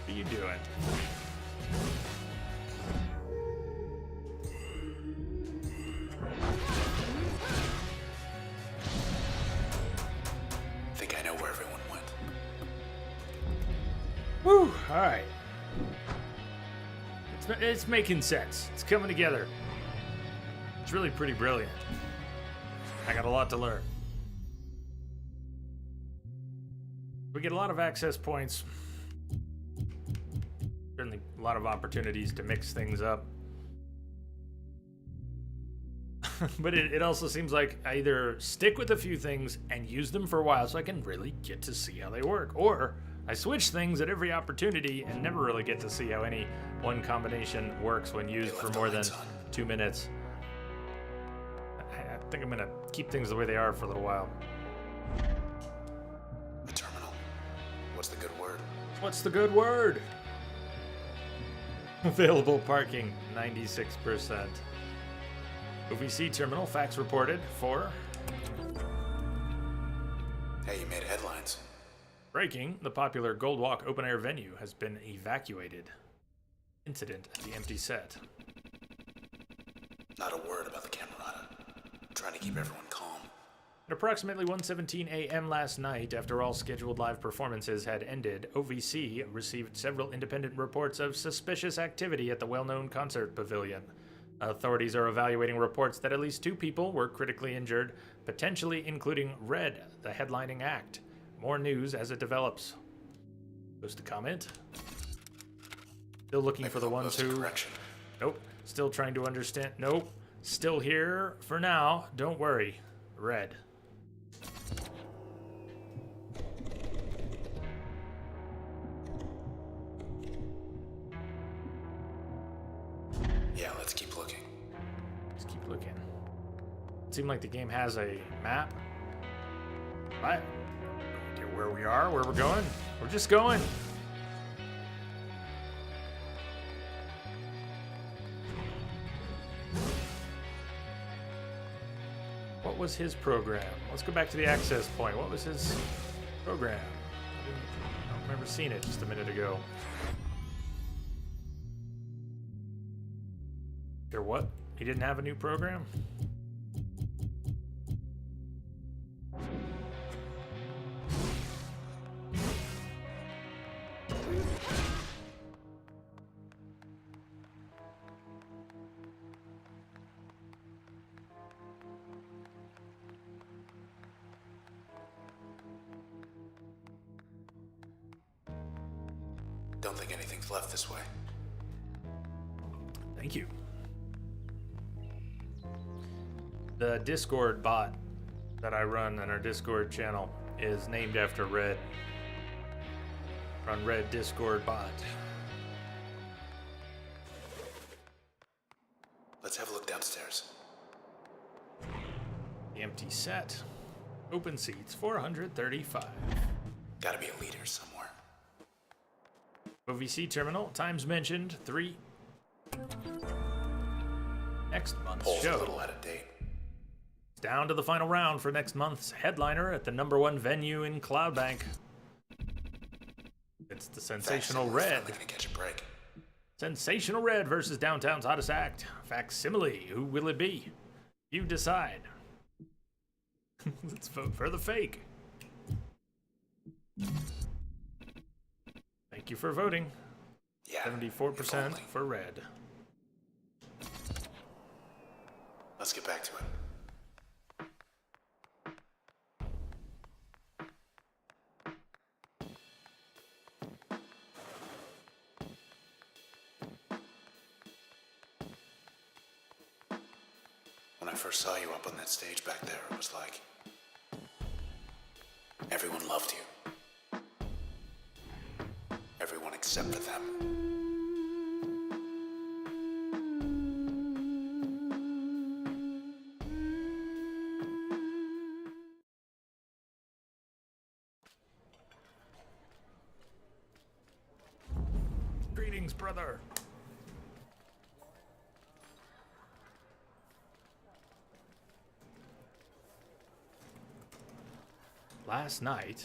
What are you doing? Think I know where everyone went. Woo! All right. It's making sense. It's coming together. It's really pretty brilliant. I got a lot to learn. We get a lot of access points. Certainly a lot of opportunities to mix things up. But it also seems like I either stick with a few things and use them for a while so I can really get to see how they work, or I switch things at every opportunity and never really get to see how any one combination works when used for more than 2 minutes. I think I'm gonna keep things the way they are for a little while. A terminal. What's the good word? What's the good word? Available parking, 96%. OVC terminal, fax reported for... Hey, you made headlines. Breaking, the popular Gold Walk open-air venue has been evacuated. Incident at the empty set. Not a word about the Camerata. I'm trying to keep everyone calm. At approximately 1:17 a.m. last night, after all scheduled live performances had ended, OVC received several independent reports of suspicious activity at the well-known concert pavilion. Authorities are evaluating reports that at least 2 people were critically injured, potentially including Red, the headlining act. More news as it develops. Post a comment. Still looking for the ones who... Correction. Nope. Still trying to understand. Nope. Still here for now. Don't worry. Red. Yeah, let's keep looking. Let's keep looking. It seemed like the game has a map. Right. No idea where we are, where we're going. We're just going. What was his program? Let's go back to the access point. What was his program? I don't remember seeing it just a minute ago. Or what? He didn't have a new program? Don't think anything's left this way. Thank you. The Discord bot that I run on our Discord channel is named after Red. Run Red Discord bot. Let's have a look downstairs. The empty set. Open seats, 435. Gotta be a leader somewhere. OVC terminal, times mentioned, 3. Next month's Poll's a show. little out of date. Down to the final round for next month's headliner at the #1 venue in Cloudbank. It's the Sensational Facsimile Red. finally gonna catch a break. Sensational Red versus Downtown's Hottest Act. Facsimile, who will it be? You decide. Let's vote for the fake. Thank you for voting. Yeah. 74% if only. for Red. Let's get back to it. When I first saw you up on that stage back there, it was like everyone loved you. Everyone except for them. Greetings, brother. Last night,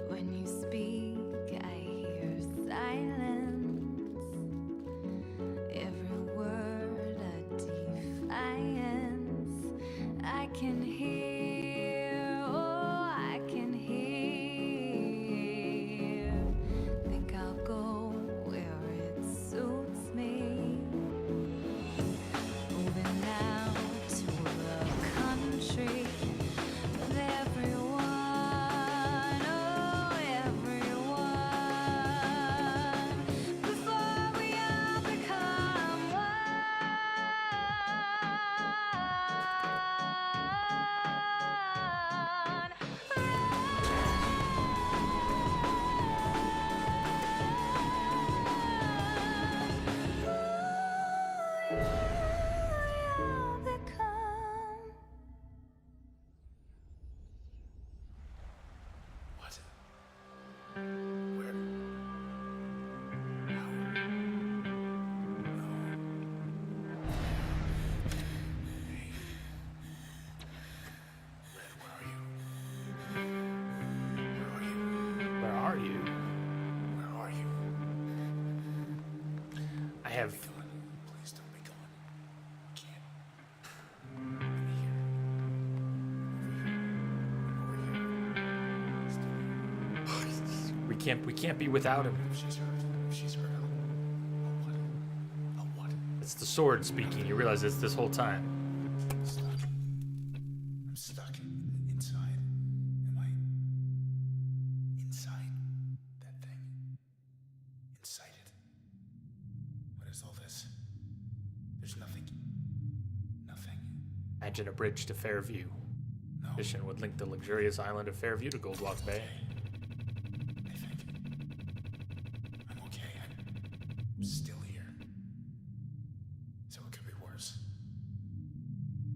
When you speak, I hear silence. Every word a defiance. I can hear, oh, I can hear. Think I'll go where it suits me. Moving now to the country. With everyone, oh everyone, before we all become one. can't be without him. She's hurt. She's hurt. Oh, what? Oh, what? It's the sword speaking. You realize it's this whole time. I'm stuck. I'm stuck inside. Am I inside that thing? Inside it? What is all this? There's nothing. Nothing. Imagine a bridge to Fairview. No. Mission would link the luxurious island of Fairview to Goldwalk Bay. I think. I'm okay. I'm still here. So it could be worse.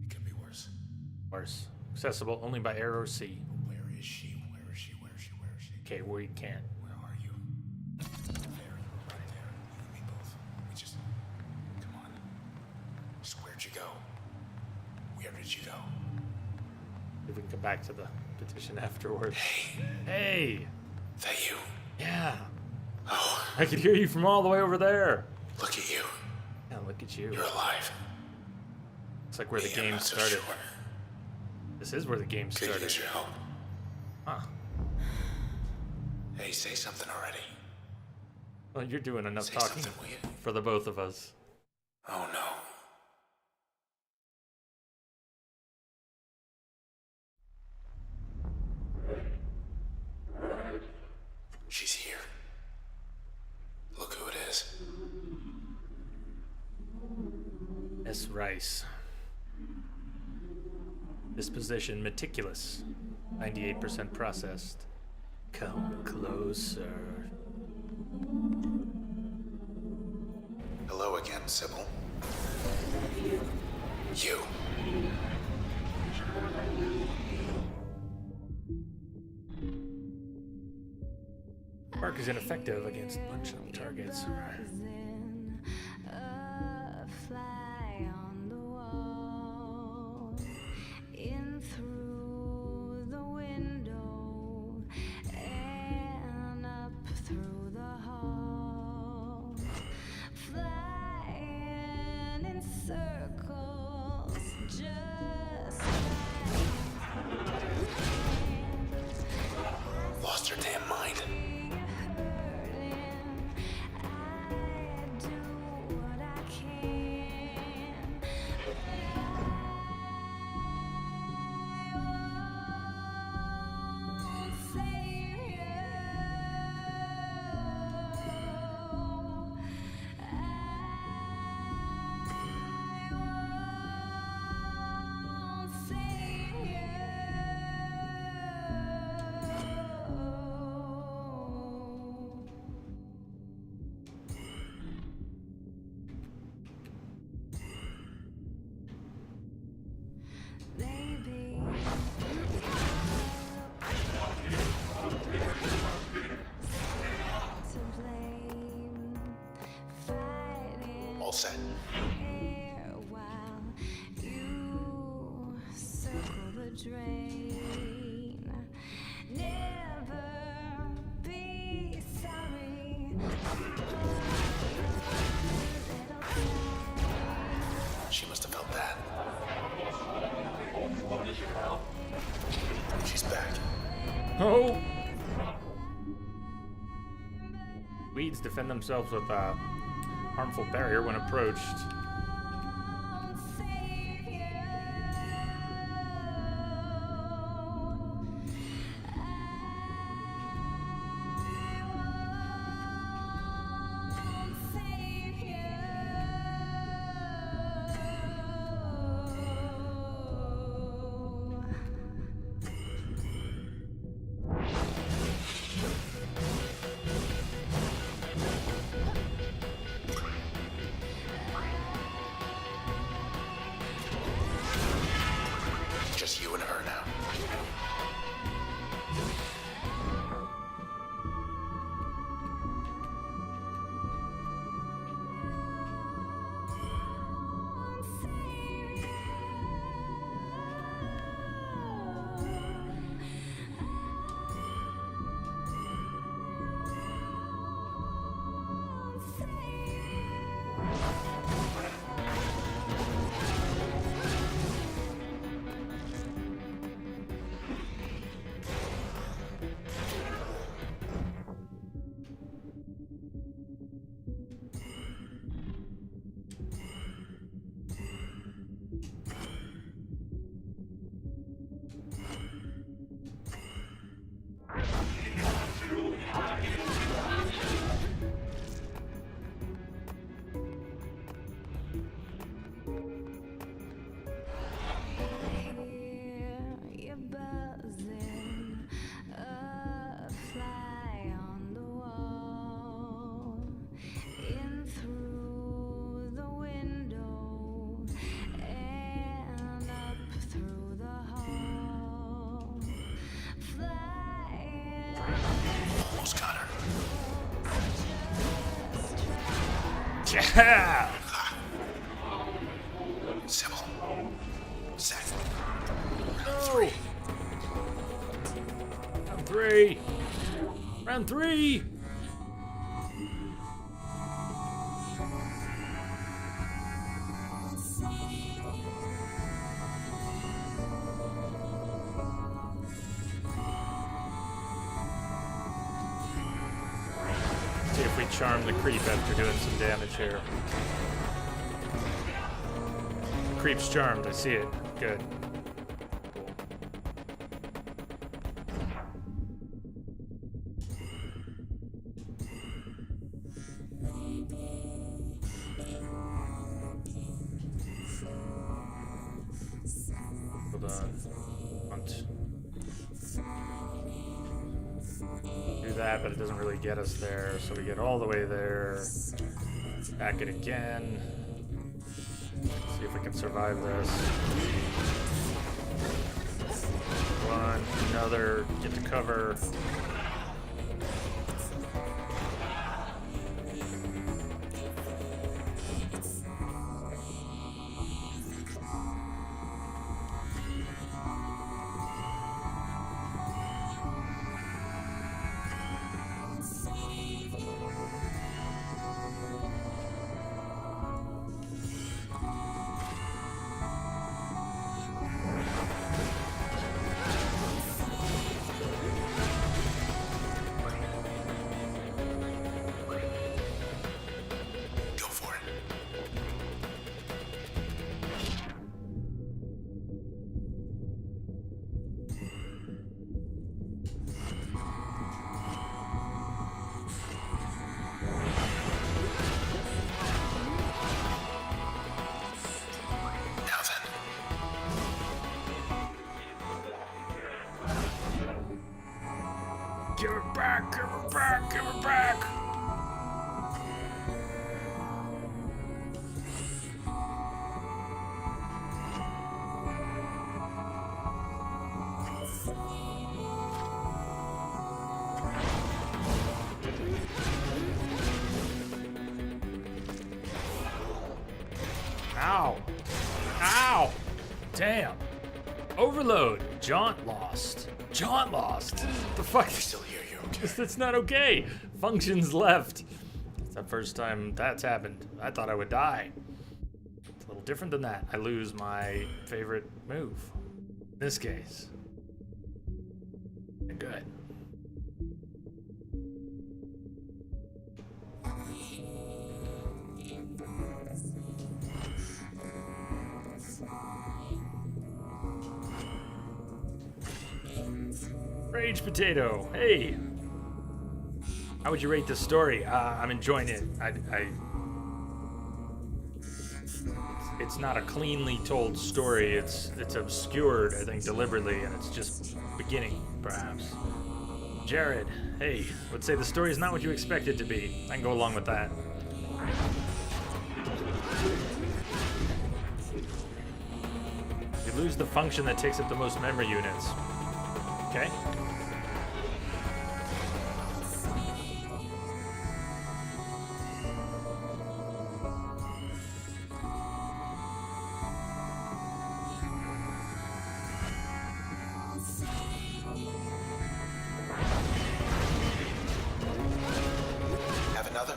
It could be worse. Worse. Accessible only by air or sea. Where is she? Where is she? Where is she? Where is she? Okay, we can't. Where are you? There, right there. You and me both. We just. Come on. Just where'd you go? Where did you go? If we can come back to the petition afterwards. Hey! Is that you? Yeah! Oh, I could hear you from all the way over there. look at you. Yeah, look at you. You're alive. It's like where the Me, I'm game not so started. sure. This is where the game Could started. use your help. Huh. Hey, say something already. Well, you're doing enough Say talking something, will you? for the both of us. Oh no. She's here. Look who it is. S. Rice. Disposition meticulous. 98% processed. Come closer. Hello again, Sybil. You. Mark is ineffective against functional targets. Buzzing, a fly on the wall, in through the window, and up through the hall, flying in circles, just Lost her damn mind. All set. While you circle the drain, never be sorry. She must have felt that. She's back. Oh! Weeds defend themselves with a harmful barrier when approached. Yeah! Sybil. Set. No! Round three! Round three! See if we charm the creep after doing some damage here. Creep's charmed, I see it. Good. Cool. Hold on. Hunt. Do that, but it doesn't really get us there, so we get all the way there. Back it again. See if we can survive this. One, another, get to cover. Go for it. Now then. Give it back, give it back, give it back! Ow! Ow! Damn! Overload! Jaunt lost. Jaunt lost! What the fuck? Still here, you okay? That's not okay. Functions left. It's the first time that's happened. I thought I would die. It's a little different than that. I lose my favorite move. In this case. Good. Rage Potato, hey! How would you rate this story? I'm enjoying it. It's not a cleanly told story. It's obscured, I think, deliberately, and it's just beginning, perhaps. Jared, hey, would say the story is not what you expect it to be. I can go along with that. You lose the function that takes up the most memory units. Okay. Have another?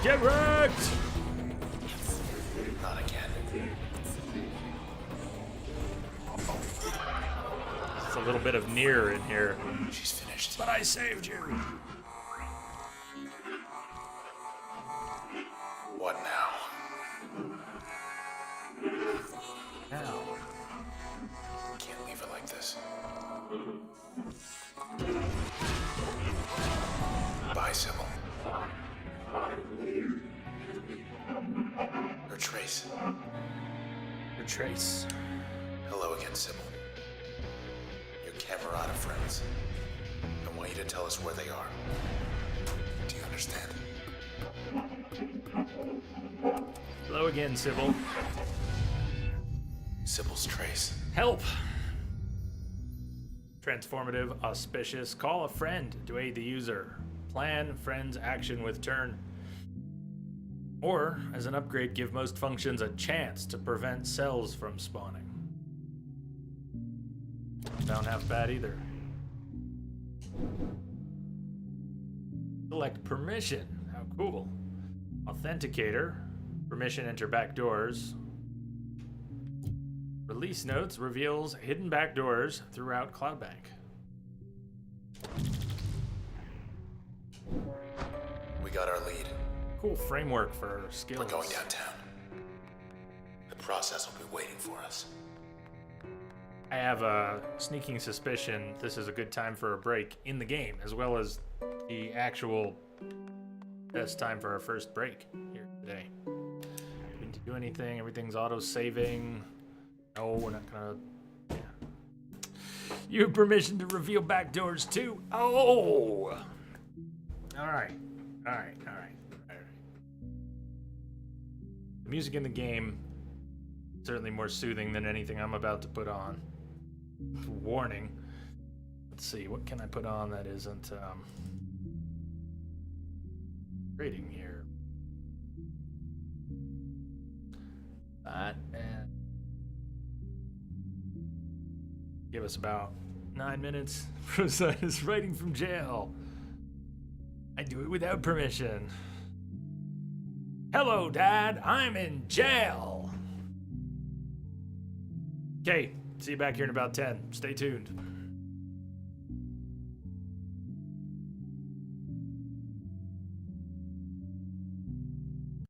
Get wrecked! Not again. It's a little bit of near in here. She's finished. But I saved you. What now? Now. Can't leave her like this. Bye, Sybil. Trace. Retrace. Hello again, Sybil. Your Camerata friends. I want you to tell us where they are. Do you understand? Hello again, Sybil. Sybil's Trace. Help! Transformative, auspicious. Call a friend to aid the user. Plan friend's action with turn. Or, as an upgrade, give most functions a chance to prevent cells from spawning. Sound half bad either. Select permission. How cool. Authenticator. Permission enter back doors. Release notes reveals hidden back doors throughout CloudBank. We got our lead. Cool framework for skills. We're going downtown. The process will be waiting for us. I have a sneaking suspicion this is a good time for a break in the game, as well as the actual best time for our first break here today. We need to do anything. Everything's auto-saving. No, we're not gonna. Yeah. You have permission to reveal back doors too. Oh. All right. The music in the game is certainly more soothing than anything I'm about to put on. Warning. Let's see, what can I put on that isn't rating here? That and give us about 9 minutes. Rosette is writing from jail. I do it without permission. Hello, Dad. I'm in jail. Okay, see you back here in about 10. Stay tuned.